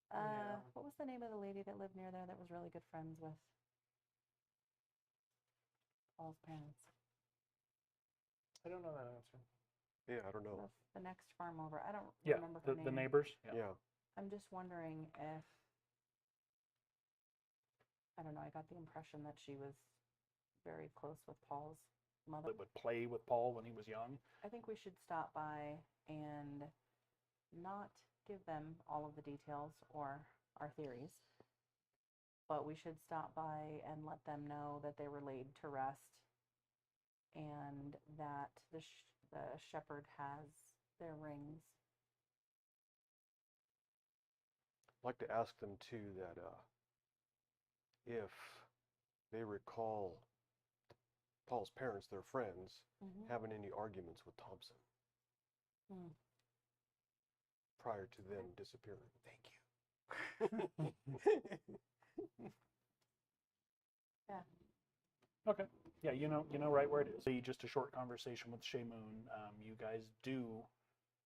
[SPEAKER 2] Yeah.
[SPEAKER 4] What was the name of the lady that lived near there that was really good friends with Paul's parents?
[SPEAKER 2] I don't know that answer.
[SPEAKER 3] Yeah, I don't know.
[SPEAKER 4] The next farm over. I don't
[SPEAKER 1] Yeah,
[SPEAKER 4] remember her
[SPEAKER 1] the
[SPEAKER 4] name.
[SPEAKER 1] neighbors.
[SPEAKER 3] Yeah.
[SPEAKER 4] I'm just wondering if, I don't know, I got the impression that she was very close with Paul's mother.
[SPEAKER 1] That would play with Paul when he was young.
[SPEAKER 4] I think we should stop by and not give them all of the details or our theories, but we should stop by and let them know that they were laid to rest and that the shepherd has their rings.
[SPEAKER 3] I'd like to ask them too that if they recall Paul's parents, their friends,
[SPEAKER 4] Mm-hmm.
[SPEAKER 3] having any arguments with Thompson prior to them disappearing. Thank you.
[SPEAKER 4] Yeah.
[SPEAKER 1] Okay. Yeah, you know right where it is. Just a short conversation with Shay Moon. You guys do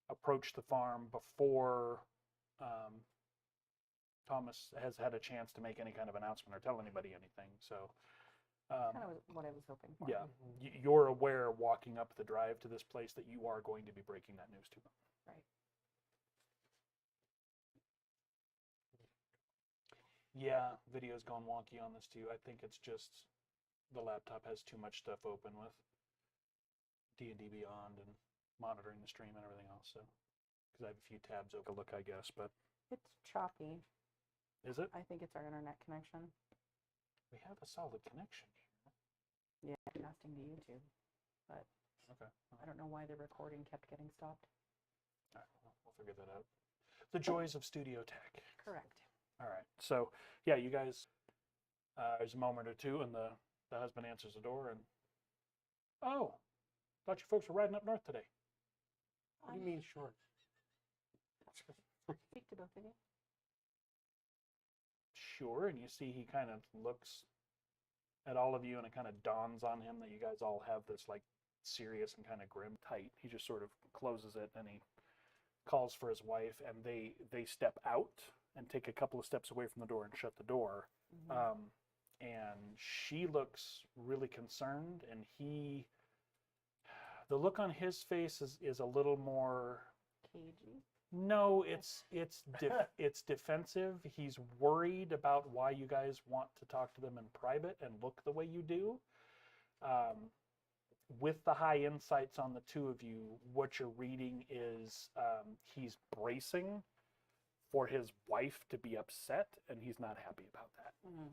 [SPEAKER 1] approach the farm before Thomas has had a chance to make any kind of announcement or tell anybody anything. So,
[SPEAKER 4] Kind of what I was hoping for.
[SPEAKER 1] yeah, you're aware walking up the drive to this place that you are going to be breaking that news to them.
[SPEAKER 4] Right.
[SPEAKER 1] Yeah, video's gone wonky on this too. I think it's just the laptop has too much stuff open with D&D Beyond and monitoring the stream and everything else. So, because I have a few tabs open, look, I guess, but
[SPEAKER 4] It's choppy.
[SPEAKER 1] is it?
[SPEAKER 4] I think it's our internet connection.
[SPEAKER 1] We have a solid connection
[SPEAKER 4] Yeah, casting to YouTube, but
[SPEAKER 1] here. Okay.
[SPEAKER 4] I don't know why the recording kept getting stopped.
[SPEAKER 1] All right, well, we'll figure that out. The joys of studio tech.
[SPEAKER 4] Correct.
[SPEAKER 1] All right. So, yeah, you guys, there's a moment or two, and the husband answers the door, and, oh, thought you folks were riding up north today.
[SPEAKER 2] What do you mean short?
[SPEAKER 4] Speak to both of you.
[SPEAKER 1] Sure. And you see he kind of looks at all of you, and it kind of dawns on him that you guys all have this, like, serious and kind of grim tight. He just sort of closes it, and he calls for his wife, and they step out and take a couple of steps away from the door and shut the door.
[SPEAKER 4] Mm-hmm.
[SPEAKER 1] And she looks really concerned, and the look on his face is a little more.
[SPEAKER 4] Cagey.
[SPEAKER 1] No, it's it's defensive. He's worried about why you guys want to talk to them in private and look the way you do. With the high insights on the two of you, what you're reading is he's bracing for his wife to be upset, and he's not happy about that.
[SPEAKER 4] Mm-hmm.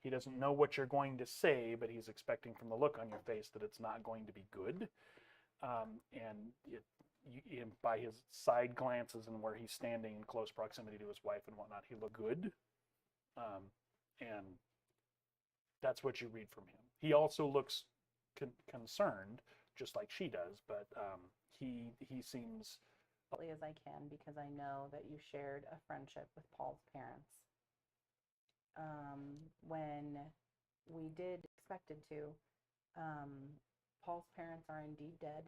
[SPEAKER 1] He doesn't know what you're going to say, but he's expecting from the look on your face that it's not going to be good. And by his side glances and where he's standing in close proximity to his wife and whatnot, he looked good. And that's what you read from him. He also looks concerned, just like she does, but he seems.
[SPEAKER 4] As I can, because I know that you shared a friendship with Paul's parents. When we did expected to, Paul's parents are indeed dead.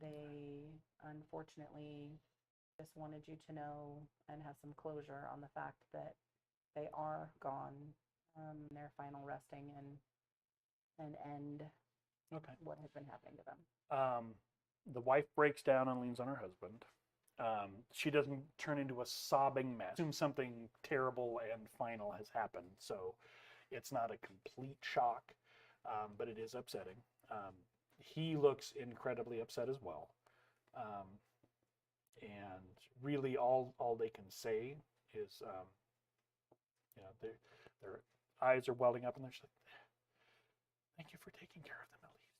[SPEAKER 4] They unfortunately just wanted you to know and have some closure on the fact that they are gone. Their final resting and end
[SPEAKER 1] Okay.
[SPEAKER 4] what has been happening to them.
[SPEAKER 1] The wife breaks down and leans on her husband. She doesn't turn into a sobbing mess. Assume something terrible and final has happened, so it's not a complete shock, but it is upsetting. He looks incredibly upset as well, and really all they can say is, their eyes are welling up, and they're just like, "Thank you for taking care of them at least.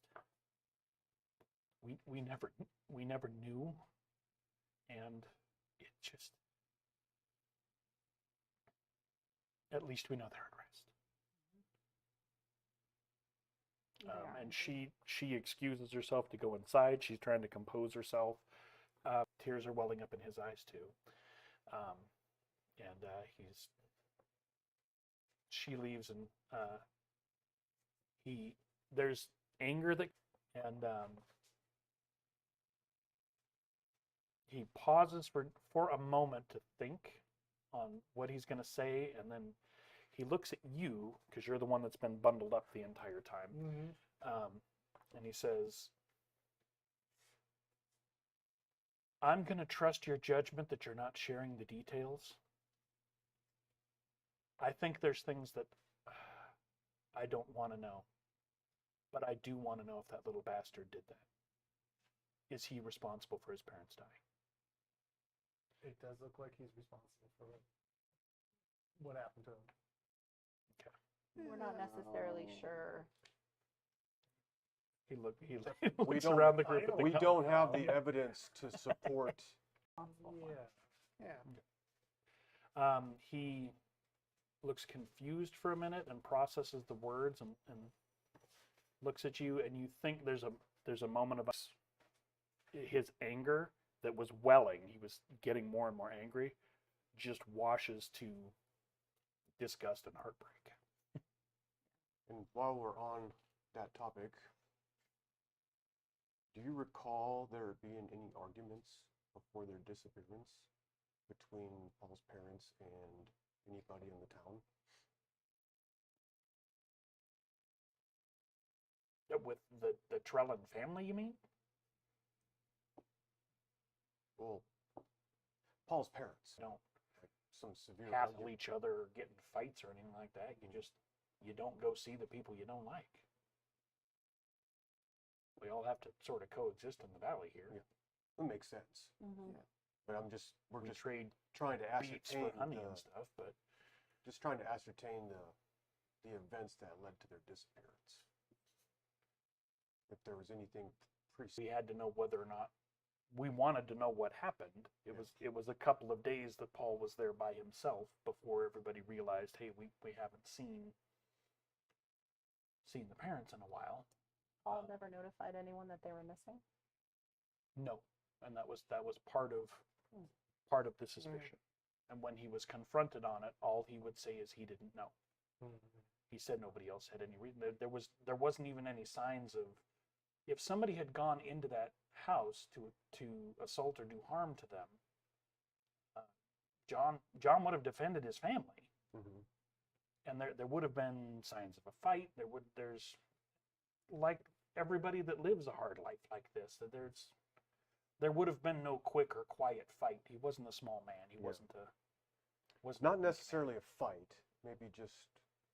[SPEAKER 1] We never knew, and it just, at least we know they're at rest."
[SPEAKER 4] They are
[SPEAKER 1] And
[SPEAKER 4] indeed.
[SPEAKER 1] she excuses herself to go inside. She's trying to compose herself. Tears are welling up in his eyes too. And she leaves, and there's anger that, and he pauses for a moment to think on what he's going to say, and then he looks at you because you're the one that's been bundled up the entire time.
[SPEAKER 2] Mm-hmm.
[SPEAKER 1] And he says, I'm going to trust your judgment that you're not sharing the details. I think there's things that I don't want to know, but I do want to know if that little bastard did that. Is he responsible for his parents dying?
[SPEAKER 2] It does look like he's responsible for what happened to him.
[SPEAKER 4] We're not necessarily sure.
[SPEAKER 1] He
[SPEAKER 3] We
[SPEAKER 1] looks
[SPEAKER 3] don't-
[SPEAKER 1] around the group. at the
[SPEAKER 3] We
[SPEAKER 1] com-
[SPEAKER 3] don't have the evidence to support.
[SPEAKER 4] Responsible for.
[SPEAKER 2] Yeah.
[SPEAKER 5] Yeah.
[SPEAKER 1] He looks confused for a minute and processes the words and looks at you, and you think there's a moment of his anger that was welling. He was getting more and more angry, just washes to disgust and heartbreak.
[SPEAKER 3] And while we're on that topic, do you recall there being any arguments before their disappearance between Paul's parents and anybody in the town?
[SPEAKER 1] With the Trellin family, you mean?
[SPEAKER 3] Well, Paul's parents.
[SPEAKER 1] Don't
[SPEAKER 3] Like some severe
[SPEAKER 1] hassle
[SPEAKER 3] argument.
[SPEAKER 1] each other or get in fights or anything like that. You don't go see the people you don't like. We all have to sort of coexist in the valley here.
[SPEAKER 3] Yeah. That makes sense.
[SPEAKER 4] Mm-hmm.
[SPEAKER 3] But we're
[SPEAKER 1] We
[SPEAKER 3] just
[SPEAKER 1] trade
[SPEAKER 3] trying to
[SPEAKER 1] beets
[SPEAKER 3] ascertain
[SPEAKER 1] for honey and stuff, but
[SPEAKER 3] just trying to ascertain the events that led to their disappearance. If there was anything
[SPEAKER 1] we had to know whether or not we wanted to know what happened. It was a couple of days that Paul was there by himself before everybody realized, hey, we haven't seen the parents in a while.
[SPEAKER 4] Paul never notified anyone that they were missing.
[SPEAKER 1] No, and that was part of the suspicion. And when he was confronted on it, all he would say is he didn't know.
[SPEAKER 2] Mm-hmm.
[SPEAKER 1] He said nobody else had any reason. There wasn't even any signs of, if somebody had gone into that house to assault or do harm to them, John would have defended his family,
[SPEAKER 3] Mm-hmm.
[SPEAKER 1] and there would have been signs of a fight. There's like everybody that lives a hard life like this, that there would have been no quick or quiet fight. He wasn't a small man. He
[SPEAKER 3] Yeah.
[SPEAKER 1] wasn't
[SPEAKER 3] Not
[SPEAKER 1] a weak man.
[SPEAKER 3] necessarily a fight, maybe just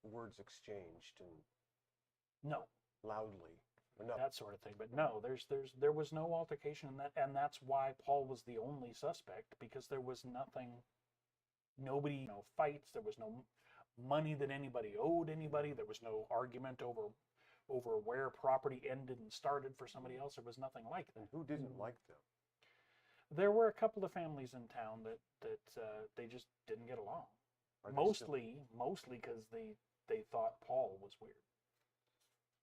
[SPEAKER 3] words exchanged and
[SPEAKER 1] No,
[SPEAKER 3] loudly. Enough.
[SPEAKER 1] that sort of thing. But no, there was no altercation in that, and that's why Paul was the only suspect, because there was nobody, no fights. There was no money that anybody owed anybody. There was no argument over where property ended and started for somebody else. There was nothing like that.
[SPEAKER 3] And who didn't like them?
[SPEAKER 1] There were a couple of families in town that they just didn't get along.
[SPEAKER 3] Are they still-
[SPEAKER 1] Mostly because they thought Paul was weird.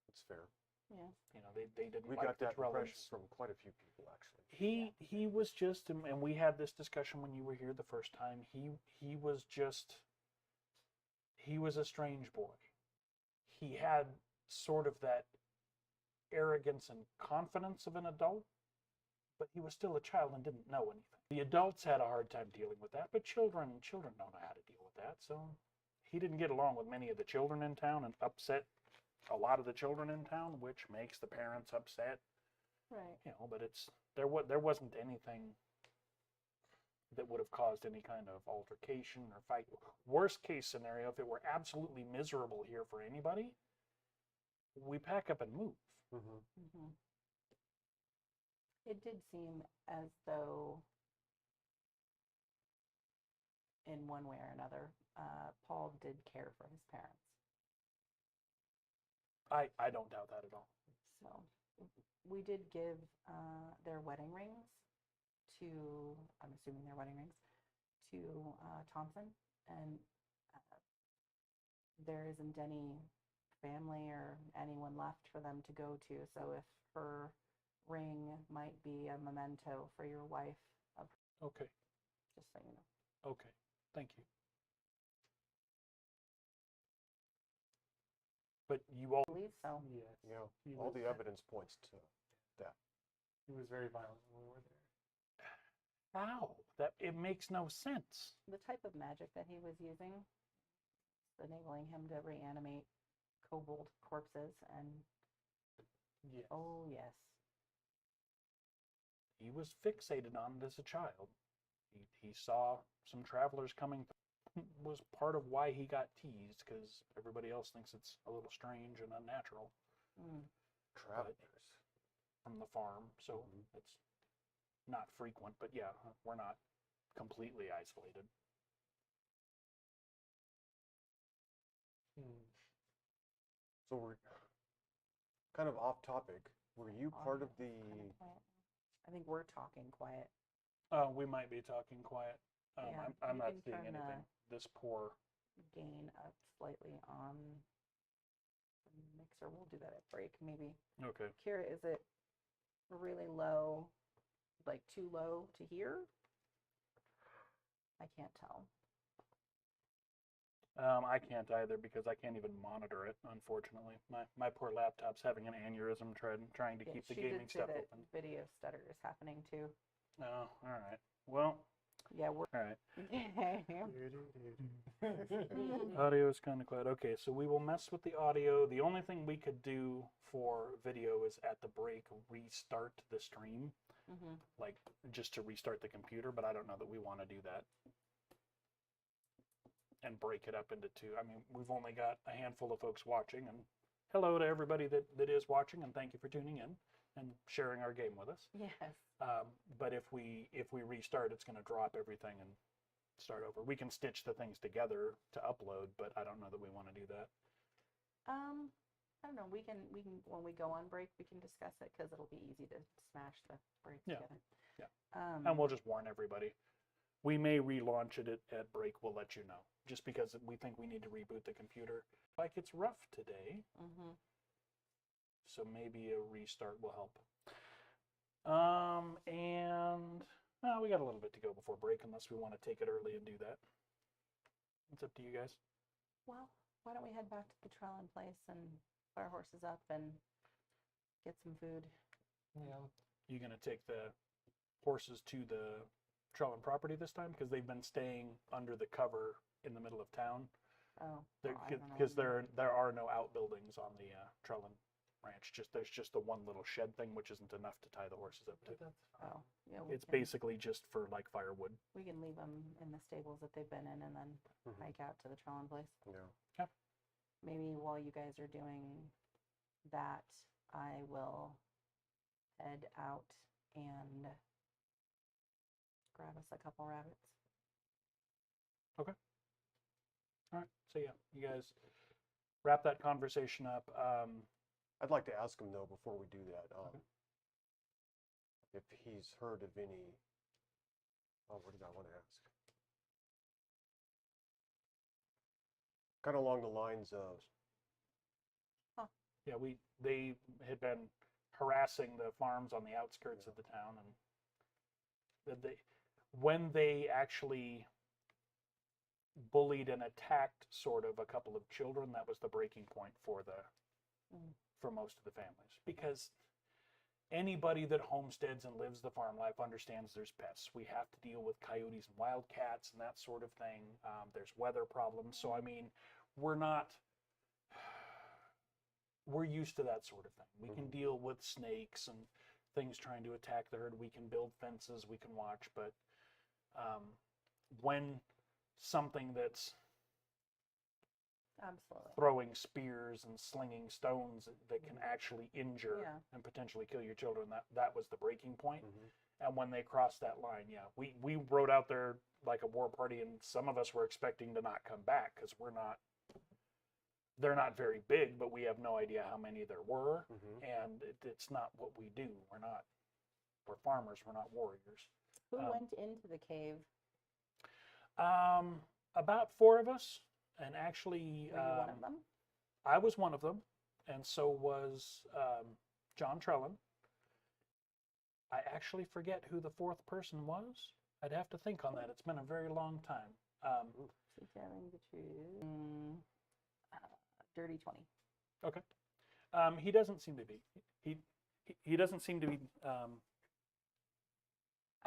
[SPEAKER 3] That's fair.
[SPEAKER 4] Yeah.
[SPEAKER 1] You know, they didn't
[SPEAKER 3] We
[SPEAKER 1] like
[SPEAKER 3] got
[SPEAKER 1] the
[SPEAKER 3] that impression
[SPEAKER 1] Trellins.
[SPEAKER 3] from quite a few people, actually.
[SPEAKER 1] He was just, and we had this discussion when you were here the first time. He was a strange boy. He had sort of that arrogance and confidence of an adult, but he was still a child and didn't know anything. The adults had a hard time dealing with that, but children don't know how to deal with that. So he didn't get along with many of the children in town and upset a lot of the children in town, which makes the parents upset.
[SPEAKER 4] Right.
[SPEAKER 1] You know, but there wasn't anything that would have caused any kind of altercation or fight. Worst case scenario, if it were absolutely miserable here for anybody, we pack up and move.
[SPEAKER 3] Mm-hmm.
[SPEAKER 4] Mm-hmm. It did seem as though, in one way or another, Paul did care for his parents.
[SPEAKER 1] I don't doubt that at all.
[SPEAKER 4] So we did give their wedding rings to, I'm assuming their wedding rings, to Thompson, and there isn't any family or anyone left for them to go to. So if her ring might be a memento for your wife,
[SPEAKER 1] Okay.
[SPEAKER 4] just so you know.
[SPEAKER 1] Okay. Thank you. But you all.
[SPEAKER 4] I believe so.
[SPEAKER 2] Yes.
[SPEAKER 3] You know,
[SPEAKER 2] He
[SPEAKER 3] all
[SPEAKER 2] was-
[SPEAKER 3] the evidence points to that.
[SPEAKER 2] He was very violent when we were there.
[SPEAKER 1] How? That it makes no sense.
[SPEAKER 4] The type of magic that he was using, enabling him to reanimate kobold corpses, and
[SPEAKER 2] Yes.
[SPEAKER 4] oh yes,
[SPEAKER 1] He was fixated on it as a child. He saw some travelers coming. Was part of why he got teased, because everybody else thinks it's a little strange and unnatural
[SPEAKER 4] mm.
[SPEAKER 3] Travelers.
[SPEAKER 1] from the farm. So
[SPEAKER 3] Mhm.
[SPEAKER 1] it's not frequent, but yeah, we're not completely isolated.
[SPEAKER 2] Hmm.
[SPEAKER 3] So we're kind of off topic. Were you part of
[SPEAKER 4] Audio is
[SPEAKER 3] the?
[SPEAKER 4] kinda quiet. I think we're talking quiet.
[SPEAKER 1] We might be talking quiet.
[SPEAKER 4] Yeah,
[SPEAKER 1] I'm
[SPEAKER 4] you
[SPEAKER 1] not
[SPEAKER 4] can
[SPEAKER 1] seeing
[SPEAKER 4] turn the-
[SPEAKER 1] anything. This poor.
[SPEAKER 4] Gain up slightly on the mixer. We'll do that at break, maybe.
[SPEAKER 1] Okay.
[SPEAKER 4] Kira, is it really low, like too low to hear? I can't tell.
[SPEAKER 1] I can't either because I can't even monitor it. Unfortunately, my poor laptop's having an aneurysm trying to
[SPEAKER 4] Yeah,
[SPEAKER 1] keep the
[SPEAKER 4] she
[SPEAKER 1] gaming
[SPEAKER 4] did say
[SPEAKER 1] stuff
[SPEAKER 4] that
[SPEAKER 1] open.
[SPEAKER 4] video stutter is happening too.
[SPEAKER 1] Oh, all right. Well,
[SPEAKER 4] Yeah, we're.
[SPEAKER 1] all right.
[SPEAKER 2] Hmm.
[SPEAKER 1] Audio is kind of quiet. Okay, so we will mess with the audio. The only thing we could do for video is at the break restart the stream,
[SPEAKER 4] Mm-hmm.
[SPEAKER 1] like just to restart the computer, but I don't know that we want to do that and break it up into two. I mean, we've only got a handful of folks watching, and hello to everybody that is watching, and thank you for tuning in and sharing our game with us.
[SPEAKER 4] Yes.
[SPEAKER 1] But if we restart, it's going to drop everything and start over. We can stitch the things together to upload, but I don't know that we want to do that.
[SPEAKER 4] I don't know. We can when we go on break, we can discuss it because it'll be easy to smash the breaks
[SPEAKER 1] Yeah.
[SPEAKER 4] together.
[SPEAKER 1] Yeah. And we'll just warn everybody. We may relaunch it at break. We'll let you know. Just because we think we need to reboot the computer. Like it's rough today,
[SPEAKER 4] Mm-hmm.
[SPEAKER 1] so maybe a restart will help. And we got a little bit to go before break, unless we want to take it early and do that. It's up to you guys.
[SPEAKER 4] Well, why don't we head back to the Trellin place and put our horses up and get some food?
[SPEAKER 2] Yeah.
[SPEAKER 1] You gonna take the horses to the Trellin property this time because they've been staying under the cover in the middle of town.
[SPEAKER 4] Oh, well, I don't know.
[SPEAKER 1] Because there are no outbuildings on the Trellin ranch. There's just the one little shed thing, which isn't enough to tie the horses up to.
[SPEAKER 2] But that's fine.
[SPEAKER 4] Oh, yeah. We
[SPEAKER 1] It's
[SPEAKER 4] can,
[SPEAKER 1] basically just for like firewood.
[SPEAKER 4] we can leave them in the stables that they've been in and then
[SPEAKER 3] Mhm.
[SPEAKER 4] hike out to the Trellin place.
[SPEAKER 3] Yeah.
[SPEAKER 4] Maybe while you guys are doing that, I will head out and grab us a couple rabbits.
[SPEAKER 1] All right. So yeah, you guys wrap that conversation up.
[SPEAKER 3] I'd like to ask him though before we do that,
[SPEAKER 1] Okay.
[SPEAKER 3] if he's heard of any. Oh, what did I want to ask? Kind of along the lines of.
[SPEAKER 1] Yeah, they had been harassing the farms on the outskirts of the town, and when they actually bullied and attacked sort of a couple of children, that was the breaking point for for most of the families, because anybody that homesteads and lives the farm life understands there's pests. We have to deal with coyotes and wildcats and that sort of thing. There's weather problems, so I mean, we're used to that sort of thing. We can deal with snakes and things trying to attack the herd. We can build fences, we can watch, but when something that's
[SPEAKER 4] Absolutely.
[SPEAKER 1] throwing spears and slinging stones that can actually injure
[SPEAKER 4] Yeah.
[SPEAKER 1] and potentially kill your children, that was the breaking point.
[SPEAKER 3] Mhm.
[SPEAKER 1] And when they crossed that line, yeah, we rode out there like a war party, and some of us were expecting to not come back because they're not very big, but we have no idea how many there were,
[SPEAKER 3] Mhm.
[SPEAKER 1] and it's not what we do. We're farmers, we're not warriors.
[SPEAKER 4] Who went into the cave?
[SPEAKER 1] About 4 of us, and actually,
[SPEAKER 4] Were you one of them?
[SPEAKER 1] I was one of them, and so was John Trellin. I actually forget who the fourth person was. I'd have to think on that. It's been a very long time.
[SPEAKER 4] So telling the truth. Dirty 20.
[SPEAKER 1] Okay. He doesn't seem to be. He doesn't seem to be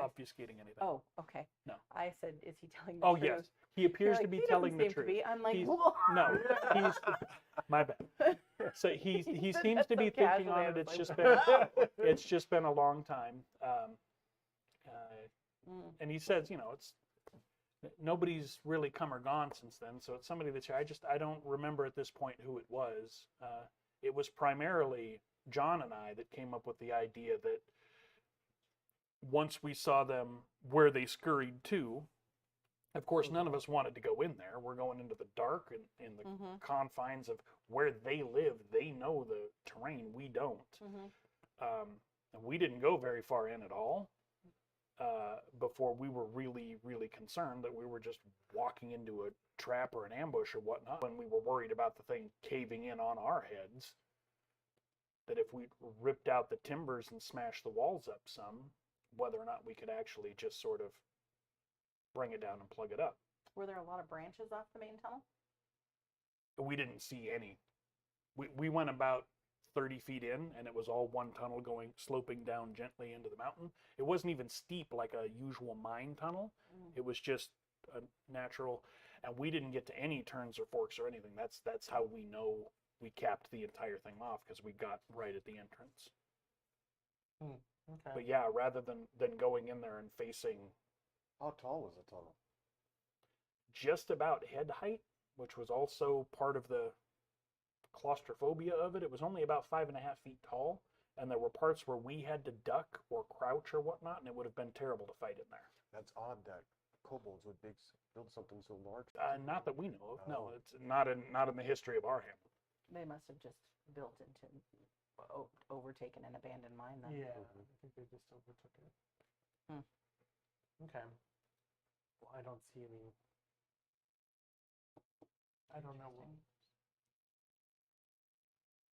[SPEAKER 1] obfuscating anything.
[SPEAKER 4] Oh, okay.
[SPEAKER 1] No.
[SPEAKER 4] I said, is he telling the
[SPEAKER 1] Oh,
[SPEAKER 4] truth?
[SPEAKER 1] yes. He appears
[SPEAKER 4] You're
[SPEAKER 1] to be
[SPEAKER 4] "He
[SPEAKER 1] telling
[SPEAKER 4] doesn't
[SPEAKER 1] the
[SPEAKER 4] seem
[SPEAKER 1] truth.
[SPEAKER 4] to be." I'm like,
[SPEAKER 1] He's-
[SPEAKER 4] "Whoa."
[SPEAKER 1] No, he's my bad. So he
[SPEAKER 4] You said
[SPEAKER 1] seems
[SPEAKER 4] that
[SPEAKER 1] to
[SPEAKER 4] so
[SPEAKER 1] be thinking
[SPEAKER 4] casually,
[SPEAKER 1] on
[SPEAKER 4] I
[SPEAKER 1] it.
[SPEAKER 4] was
[SPEAKER 1] It's
[SPEAKER 4] like,
[SPEAKER 1] just been
[SPEAKER 4] "Wow."
[SPEAKER 1] it's just been a long time. And he says, it's nobody's really come or gone since then. So it's somebody that I don't remember at this point who it was. It was primarily John and I that came up with the idea that once we saw them where they scurried to, of course, none of us wanted to go in there. We're going into the dark and in the
[SPEAKER 4] Mm-hmm.
[SPEAKER 1] confines of where they live. They know the terrain. We don't.
[SPEAKER 4] Mm-hmm.
[SPEAKER 1] And we didn't go very far in at all before we were really, really concerned that we were just walking into a trap or an ambush or whatnot. When we were worried about the thing caving in on our heads, that if we ripped out the timbers and smashed the walls up some, whether or not we could actually just sort of bring it down and plug it up.
[SPEAKER 4] Were there a lot of branches off the main tunnel?
[SPEAKER 1] We didn't see any. We went about 30 feet in, and it was all one tunnel sloping down gently into the mountain. It wasn't even steep like a usual mine tunnel. It was just a natural, and we didn't get to any turns or forks or anything. That's how we know we capped the entire thing off, because we got right at the entrance.
[SPEAKER 2] Okay.
[SPEAKER 1] But yeah, rather than going in there and facing
[SPEAKER 3] How tall was the tunnel?
[SPEAKER 1] just about head height, which was also part of the claustrophobia of it. It was only about 5.5 feet tall, and there were parts where we had to duck or crouch or whatnot, and it would have been terrible to fight in there.
[SPEAKER 3] That's odd that kobolds would build something so large.
[SPEAKER 1] Not that we know of. No,
[SPEAKER 3] Oh.
[SPEAKER 1] it's not in the history of our hamlet.
[SPEAKER 4] They must have just built into, overtaken an abandoned mine then.
[SPEAKER 2] Yeah, I think they just overtook it.
[SPEAKER 4] Hmm.
[SPEAKER 2] Okay. Well, I don't see any. I don't know.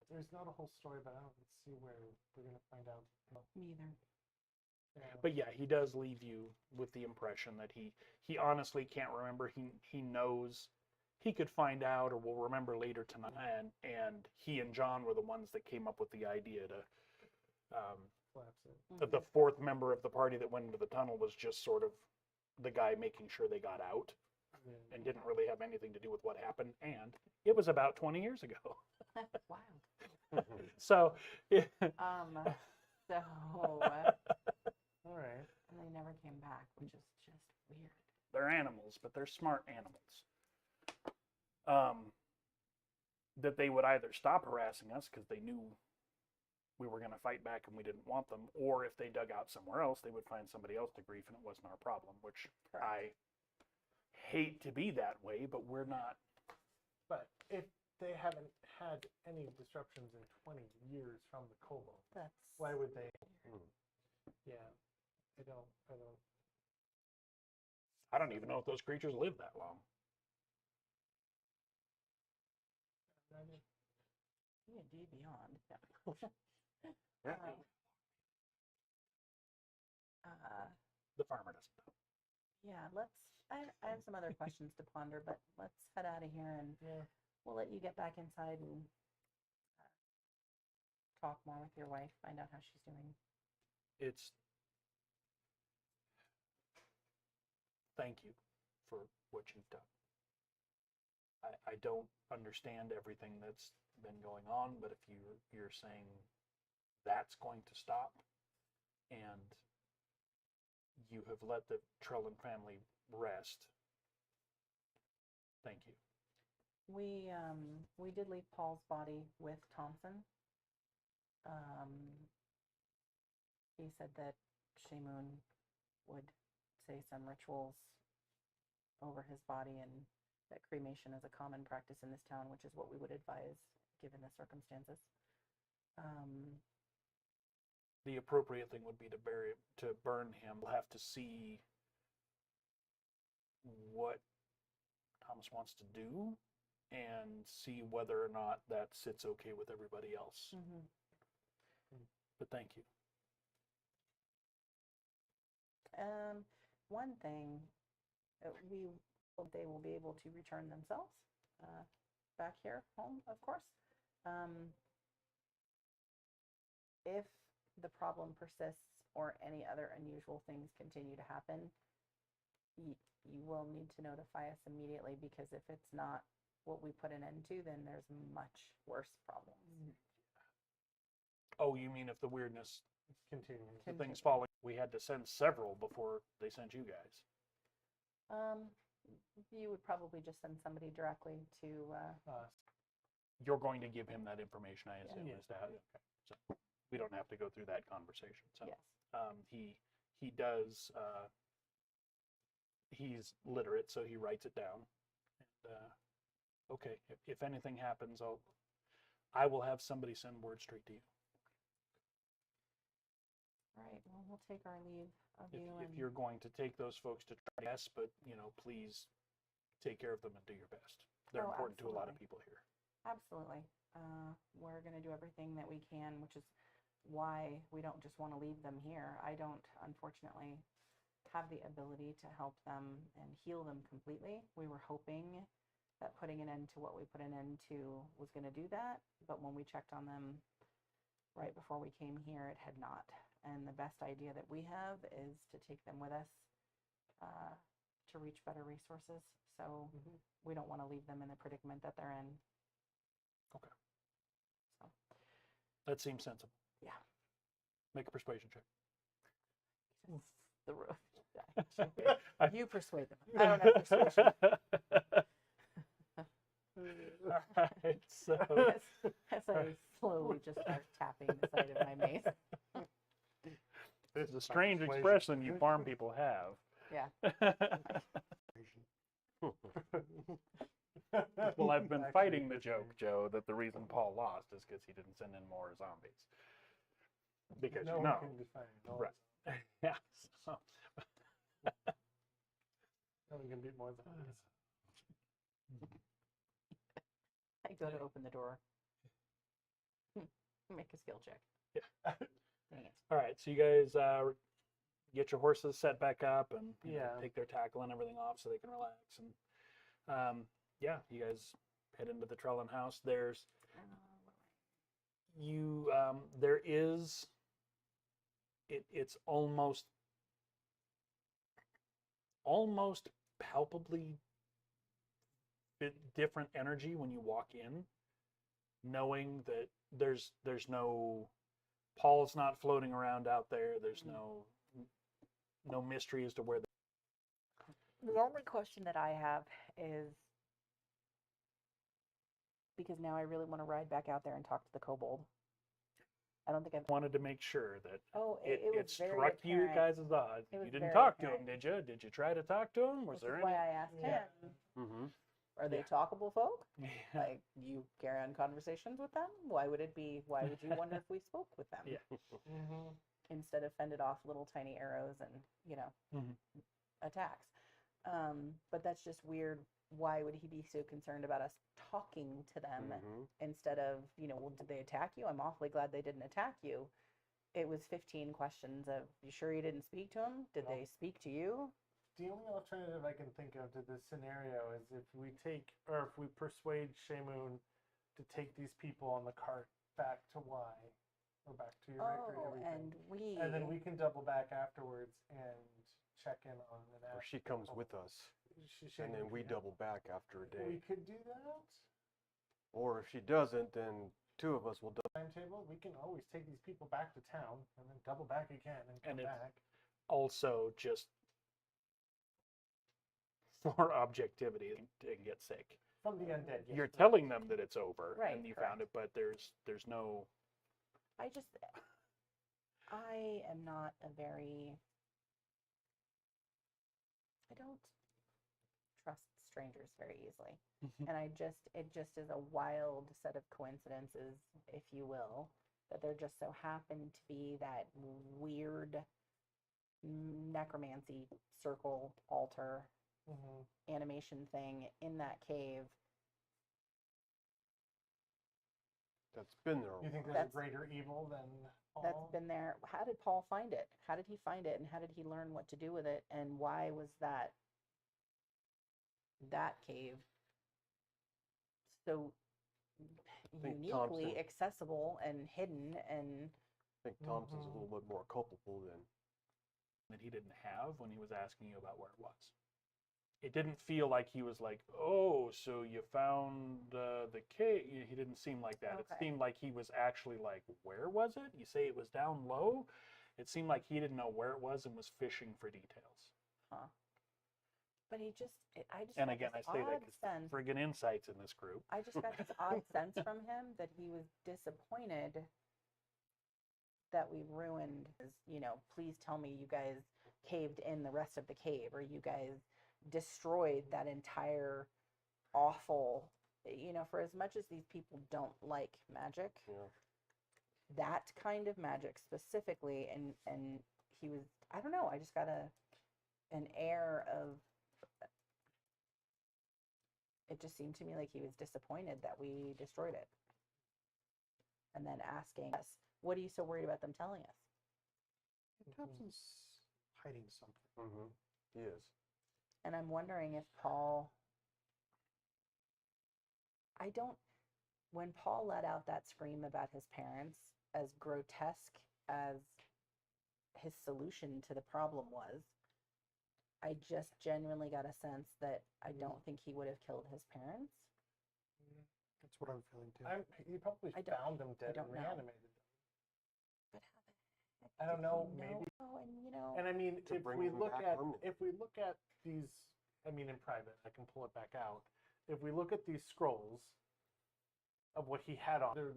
[SPEAKER 2] There's not a whole story, but I don't see where we're gonna find out.
[SPEAKER 4] Me either.
[SPEAKER 2] Yeah.
[SPEAKER 1] But yeah, he does leave you with the impression that he honestly can't remember. He knows he could find out or will remember later tonight. And he and John were the ones that came up with the idea to
[SPEAKER 2] Collapse it.
[SPEAKER 1] that the fourth member of the party that went into the tunnel was just sort of the guy making sure they got out
[SPEAKER 2] Yeah.
[SPEAKER 1] and didn't really have anything to do with what happened. And it was about 20 years ago.
[SPEAKER 4] Wow.
[SPEAKER 1] So,
[SPEAKER 4] So,
[SPEAKER 2] All right.
[SPEAKER 4] and they never came back, which is just weird.
[SPEAKER 1] they're animals, but they're smart animals. That they would either stop harassing us because they knew we were going to fight back and we didn't want them, or if they dug out somewhere else, they would find somebody else to grief and it wasn't our problem, which
[SPEAKER 4] Correct.
[SPEAKER 1] I hate to be that way, but we're not.
[SPEAKER 2] But if they haven't had any disruptions in 20 years from the kobold,
[SPEAKER 4] That's
[SPEAKER 2] why would they?
[SPEAKER 3] Hmm.
[SPEAKER 2] Yeah. I don't.
[SPEAKER 1] I don't even know if those creatures live that long.
[SPEAKER 4] D&D Beyond.
[SPEAKER 3] Yeah.
[SPEAKER 1] The farmer doesn't know.
[SPEAKER 4] Yeah, I have some other questions to ponder, but let's head out of here and
[SPEAKER 2] Yeah.
[SPEAKER 4] we'll let you get back inside and talk more with your wife, find out how she's doing.
[SPEAKER 1] Thank you for what you've done. I don't understand everything that's been going on, but if you're saying that's going to stop, and you have let the Trellin family rest, thank you.
[SPEAKER 4] We did leave Paul's body with Thompson. He said that Shamoon would say some rituals over his body, and that cremation is a common practice in this town, which is what we would advise given the circumstances.
[SPEAKER 1] The appropriate thing would be to burn him. We'll have to see what Thomas wants to do and see whether or not that sits okay with everybody else.
[SPEAKER 4] Mm-hmm.
[SPEAKER 1] But thank you.
[SPEAKER 4] One thing, they will be able to return themselves back here home, of course. If the problem persists or any other unusual things continue to happen, you will need to notify us immediately, because if it's not what we put an end to, then there's much worse problems.
[SPEAKER 1] Oh, you mean if the weirdness,
[SPEAKER 2] Continuing.
[SPEAKER 1] the things falling, we had to send several before they sent you guys.
[SPEAKER 4] You would probably just send somebody directly to.
[SPEAKER 1] You're going to give him that information, I assume,
[SPEAKER 2] Yeah.
[SPEAKER 1] as to how. Okay. So we don't have to go through that conversation. So
[SPEAKER 4] Yes.
[SPEAKER 1] he does. He's literate, so he writes it down. And okay, if anything happens, I will have somebody send word straight to you.
[SPEAKER 4] All right. Well, we'll take our leave of you.
[SPEAKER 1] If you're going to take those folks to try, yes, but please take care of them and do your best. They're
[SPEAKER 4] Oh,
[SPEAKER 1] important to a lot of
[SPEAKER 4] absolutely.
[SPEAKER 1] people here.
[SPEAKER 4] Absolutely. We're going to do everything that we can, which is why we don't just want to leave them here. I don't, unfortunately, have the ability to help them and heal them completely. We were hoping that putting an end to what we put an end to was going to do that, but when we checked on them right before we came here, it had not. And the best idea that we have is to take them with us to reach better resources. So we don't want to leave them in the predicament that they're in.
[SPEAKER 1] Okay.
[SPEAKER 4] So,
[SPEAKER 1] That seems sensible.
[SPEAKER 4] yeah.
[SPEAKER 1] Make a persuasion check.
[SPEAKER 4] The roof. You persuade them. I don't have persuasion.
[SPEAKER 1] All right, so
[SPEAKER 4] As I slowly just start tapping the side of my mace.
[SPEAKER 1] it's a strange expression you farm people have.
[SPEAKER 4] Yeah.
[SPEAKER 1] Well, I've been fighting the joke, Joe, that the reason Paul lost is because he didn't send in more zombies. Because
[SPEAKER 2] No
[SPEAKER 1] you
[SPEAKER 2] one
[SPEAKER 1] know.
[SPEAKER 2] can define. No
[SPEAKER 1] Right. Yeah. So,
[SPEAKER 2] one can beat more zombies.
[SPEAKER 4] I go to open the door. Make a skill check.
[SPEAKER 1] Yeah.
[SPEAKER 4] Dang it.
[SPEAKER 1] all right, so you guys get your horses set back up and
[SPEAKER 2] Yeah.
[SPEAKER 1] take their tackle and everything off so they can relax. And yeah, you guys head into the Trellin house. There's there is it's almost palpably different energy when you walk in, knowing that there's no Paul's not floating around out there. There's no mystery as to where
[SPEAKER 4] The only question that I have is, because now I really want to ride back out there and talk to the kobold. I don't think I've.
[SPEAKER 1] wanted to make sure that
[SPEAKER 4] Oh,
[SPEAKER 1] it
[SPEAKER 4] was very
[SPEAKER 1] struck you
[SPEAKER 4] apparent,
[SPEAKER 1] guys as odd.
[SPEAKER 4] It
[SPEAKER 1] You
[SPEAKER 4] was
[SPEAKER 1] didn't
[SPEAKER 4] very
[SPEAKER 1] talk to him,
[SPEAKER 4] apparent.
[SPEAKER 1] did you? Did you try to talk to him? Was
[SPEAKER 4] Which
[SPEAKER 1] there
[SPEAKER 4] is
[SPEAKER 1] any?
[SPEAKER 4] why I asked
[SPEAKER 2] Yeah.
[SPEAKER 4] him.
[SPEAKER 3] Mm-hmm.
[SPEAKER 4] Are they
[SPEAKER 1] Yeah.
[SPEAKER 4] talkable folk?
[SPEAKER 1] Yeah.
[SPEAKER 4] Like, you carry on conversations with them? Why would you wonder if we spoke with them?
[SPEAKER 1] Yeah.
[SPEAKER 4] Instead of fended off little tiny arrows and,
[SPEAKER 1] Mhm.
[SPEAKER 4] attacks. But that's just weird. Why would he be so concerned about us talking to them
[SPEAKER 3] Mm-hmm.
[SPEAKER 4] instead of, well, did they attack you? I'm awfully glad they didn't attack you. It was 15 questions of, you sure you didn't speak to them? Did they speak to you?
[SPEAKER 2] The only alternative I can think of to this scenario is if we persuade Shamoon to take these people on the cart back to Y, or back to your everything. And then we can double back afterwards and check in on an
[SPEAKER 3] Or she comes with us, and then we double back after a day.
[SPEAKER 2] We could do that.
[SPEAKER 3] Or if she doesn't, then two of us will double.
[SPEAKER 2] Timetable. We can always take these people back to town and then double back again and come
[SPEAKER 1] And
[SPEAKER 2] back.
[SPEAKER 1] Also, just for objectivity and get sick.
[SPEAKER 2] From the undead. Yes.
[SPEAKER 1] You're telling them that it's over
[SPEAKER 4] Right,
[SPEAKER 1] and you found it, but there's no.
[SPEAKER 4] I am not a very. I don't trust strangers very easily. And it just is a wild set of coincidences, if you will, that there just so happened to be that weird necromancy circle altar animation thing in that cave.
[SPEAKER 3] that's been there. a
[SPEAKER 2] You think
[SPEAKER 3] while.
[SPEAKER 2] there's a
[SPEAKER 4] That's-
[SPEAKER 2] greater evil than
[SPEAKER 4] That's
[SPEAKER 2] Paul?
[SPEAKER 4] been there. How did Paul find it? How did he find it, and how did he learn what to do with it, and why was that cave so
[SPEAKER 3] think
[SPEAKER 4] uniquely
[SPEAKER 3] Thompson-
[SPEAKER 4] accessible and hidden? And
[SPEAKER 3] I think Thompson's a
[SPEAKER 2] Mhm.
[SPEAKER 3] little bit more culpable than.
[SPEAKER 1] that he didn't have when he was asking you about where it was. It didn't feel like he was like, "Oh, so you found the cave." He didn't seem like that. It
[SPEAKER 4] Okay.
[SPEAKER 1] seemed like he was actually like, "Where was it? You say it was down low?" It seemed like he didn't know where it was and was fishing for details.
[SPEAKER 4] but he just, I just
[SPEAKER 1] And
[SPEAKER 4] got
[SPEAKER 1] again, I
[SPEAKER 4] this
[SPEAKER 1] say that
[SPEAKER 4] odd
[SPEAKER 1] because
[SPEAKER 4] sense.
[SPEAKER 1] friggin' insights in this group.
[SPEAKER 4] I just got this odd sense from him that he was disappointed that we ruined his, please tell me you guys caved in the rest of the cave, or you guys destroyed that entire awful, for as much as these people don't like magic, that kind of magic specifically, and he was, I don't know, I just got an air of, it just seemed to me like he was disappointed that we destroyed it. And then asking us, what are you so worried about them telling us?
[SPEAKER 5] Thompson's hiding something.
[SPEAKER 3] Mm-hmm. He is.
[SPEAKER 4] And I'm wondering if Paul, when Paul let out that scream about his parents, as grotesque as his solution to the problem was, I just genuinely got a sense that I don't think he would have killed his parents.
[SPEAKER 5] That's what I'm feeling too.
[SPEAKER 2] He probably
[SPEAKER 4] I don't-
[SPEAKER 2] found them dead and
[SPEAKER 4] don't know.
[SPEAKER 2] reanimated them.
[SPEAKER 4] But how the heck
[SPEAKER 2] I don't
[SPEAKER 4] did he
[SPEAKER 2] know, maybe.
[SPEAKER 4] And
[SPEAKER 2] And I mean,
[SPEAKER 3] To
[SPEAKER 2] if
[SPEAKER 3] bring
[SPEAKER 2] we
[SPEAKER 3] them
[SPEAKER 2] look
[SPEAKER 3] back
[SPEAKER 2] at
[SPEAKER 3] permanently.
[SPEAKER 2] these, I mean, in private, I can pull it back out. If we look at these scrolls of what he had on, there are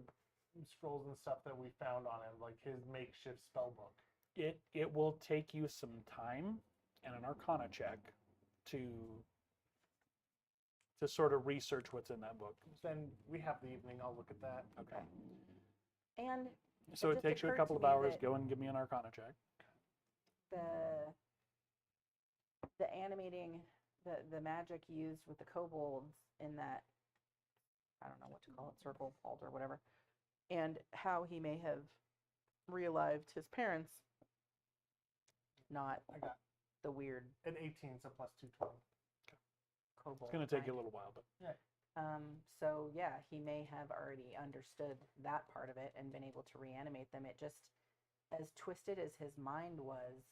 [SPEAKER 2] scrolls and stuff that we found on him, like his makeshift spell book.
[SPEAKER 1] It will take you some time and an Arcana check to sort of research what's in that book.
[SPEAKER 2] Then we have the evening. I'll look at that.
[SPEAKER 1] Okay.
[SPEAKER 4] And
[SPEAKER 1] So it
[SPEAKER 4] just
[SPEAKER 1] takes you a
[SPEAKER 4] occurred
[SPEAKER 1] couple
[SPEAKER 4] to
[SPEAKER 1] of
[SPEAKER 4] me
[SPEAKER 1] hours.
[SPEAKER 4] that
[SPEAKER 1] Go and give me an Arcana check.
[SPEAKER 4] the animating, the magic used with the kobolds in that, I don't know what to call it, circle, vault, or whatever, and how he may have realived his parents, not
[SPEAKER 2] I got
[SPEAKER 4] the weird
[SPEAKER 2] an 18, so plus 220.
[SPEAKER 4] kobold.
[SPEAKER 1] It's going to take you a
[SPEAKER 4] kind.
[SPEAKER 1] little while, but
[SPEAKER 4] So yeah, he may have already understood that part of it and been able to reanimate them. It just, as twisted as his mind was,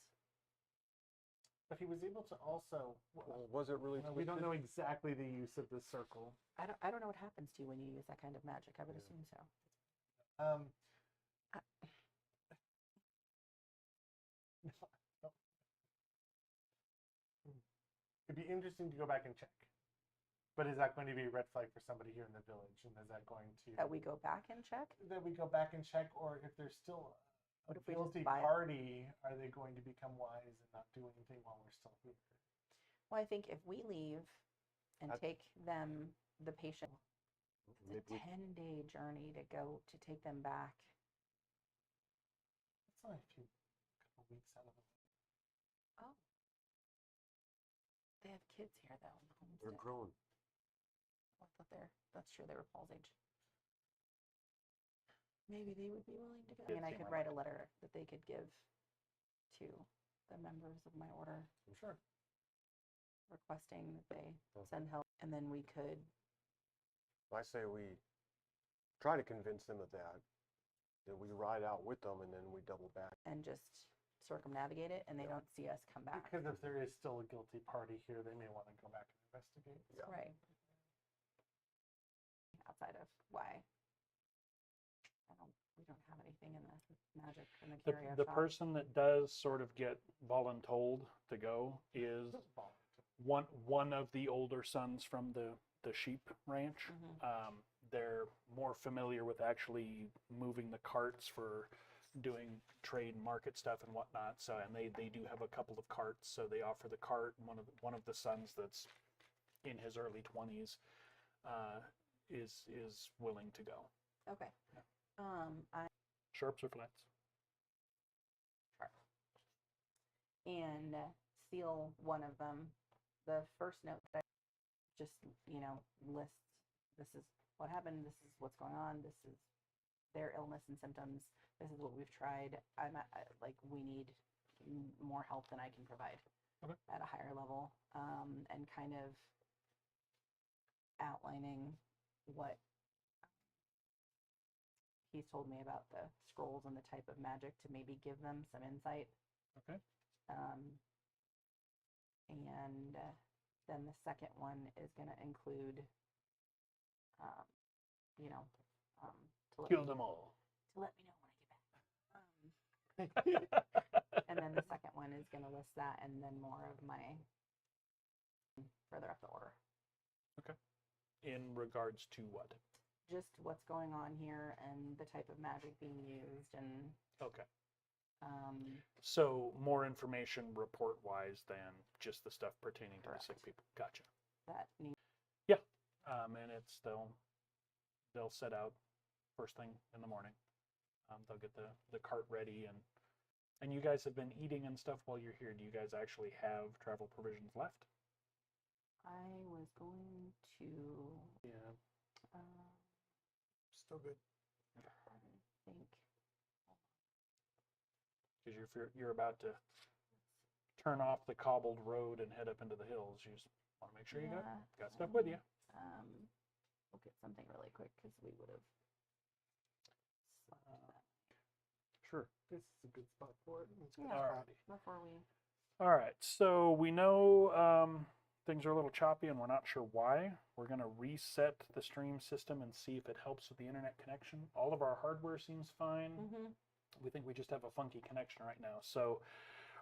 [SPEAKER 2] But he was able to also.
[SPEAKER 3] Well, was it really?
[SPEAKER 2] We don't
[SPEAKER 3] twisted?
[SPEAKER 2] know exactly the use of the circle.
[SPEAKER 4] I don't know what happens to you when you use that kind of magic. I would assume so.
[SPEAKER 2] It'd be interesting to go back and check. But is that going to be a red flag for somebody here in the village? And is that going to
[SPEAKER 4] That we go back and check.
[SPEAKER 2] that we go back and check, or if there's still a
[SPEAKER 4] What if we just
[SPEAKER 2] guilty
[SPEAKER 4] buy it?
[SPEAKER 2] party, are they going to become wise and not do anything while we're still here?
[SPEAKER 4] Well, I think if we leave and
[SPEAKER 3] That-
[SPEAKER 4] take them, the patient, it's a
[SPEAKER 3] Maybe we-
[SPEAKER 4] 10-day journey to go to take them back.
[SPEAKER 2] It's only a couple weeks out of it.
[SPEAKER 4] Oh. They have kids here though. in the
[SPEAKER 3] They're
[SPEAKER 4] homestead.
[SPEAKER 3] grown.
[SPEAKER 4] Oh, I thought that's true. They were Paul's age. Maybe they would be willing to go.
[SPEAKER 1] Did
[SPEAKER 4] And I
[SPEAKER 1] seem
[SPEAKER 4] could
[SPEAKER 1] like
[SPEAKER 4] write a letter that they could give to the members of my order
[SPEAKER 2] I'm sure.
[SPEAKER 4] requesting that they
[SPEAKER 3] Okay.
[SPEAKER 4] send help, and then we could.
[SPEAKER 3] I say we try to convince them of that. Then we ride out with them, and then we double back.
[SPEAKER 4] And just circumnavigate it, and they don't see us come back.
[SPEAKER 2] Because if there is still a guilty party here, they may want to go back and investigate.
[SPEAKER 3] Yeah.
[SPEAKER 4] Right. Outside of why we don't have anything in the magic in the
[SPEAKER 1] the,
[SPEAKER 4] curio
[SPEAKER 1] the
[SPEAKER 4] shop.
[SPEAKER 1] person that does sort of get voluntold to go is
[SPEAKER 2] Just follow it.
[SPEAKER 1] one of the older sons from the sheep ranch.
[SPEAKER 4] Mhm.
[SPEAKER 1] They're more familiar with actually moving the carts for doing trade and market stuff and whatnot. So, and they do have a couple of carts. So they offer the cart. And one of the sons that's in his early 20s is willing to go.
[SPEAKER 4] Okay.
[SPEAKER 1] Yeah.
[SPEAKER 4] I
[SPEAKER 1] Sharps or flats?
[SPEAKER 4] and seal one of them. The first note that I just lists, this is what happened, this is what's going on, this is their illness and symptoms. This is what we've tried. Like, we need more help than I can provide
[SPEAKER 1] Okay.
[SPEAKER 4] at a higher level, and kind of outlining what he's told me about the scrolls and the type of magic to maybe give them some insight.
[SPEAKER 1] Okay.
[SPEAKER 4] And then the second one is going to include, you know, to let
[SPEAKER 1] Kill
[SPEAKER 4] me,
[SPEAKER 1] them all.
[SPEAKER 4] to let me know when I get back. And then the second one is going to list that, and then more of my further up the order.
[SPEAKER 1] In regards to what?
[SPEAKER 4] Just what's going on here and the type of magic being used, and
[SPEAKER 1] Okay. So more information report-wise than just the stuff pertaining to the sick
[SPEAKER 4] Correct.
[SPEAKER 1] people. Gotcha.
[SPEAKER 4] that needs.
[SPEAKER 1] And they'll set out first thing in the morning. They'll get the cart ready, and you guys have been eating and stuff while you're here. Do you guys actually have travel provisions left?
[SPEAKER 4] I was going to.
[SPEAKER 1] Yeah.
[SPEAKER 5] Still good.
[SPEAKER 4] I think.
[SPEAKER 1] Because you're about to turn off the cobbled road and head up into the hills. You just want to make sure you got stuff with you.
[SPEAKER 4] Look at something really quick because we would have.
[SPEAKER 1] Sure.
[SPEAKER 2] This is a good spot for it.
[SPEAKER 5] It's good.
[SPEAKER 4] Yeah.
[SPEAKER 1] Alrighty.
[SPEAKER 4] Before we.
[SPEAKER 1] All right. So we know things are a little choppy and we're not sure why. We're going to reset the stream system and see if it helps with the internet connection. All of our hardware seems fine. We think we just have a funky connection right now. So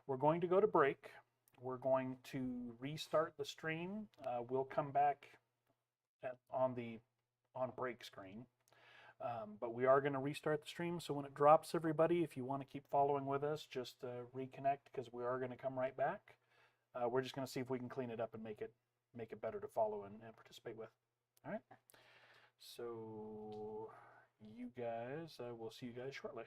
[SPEAKER 1] we're going to go to break. We're going to restart the stream. We'll come back on break screen. But we are going to restart the stream. So when it drops, everybody, if you want to keep following with us, just reconnect because we are going to come right back. We're just going to see if we can clean it up and make it better to follow and participate with. All right. So you guys, we'll see you guys shortly.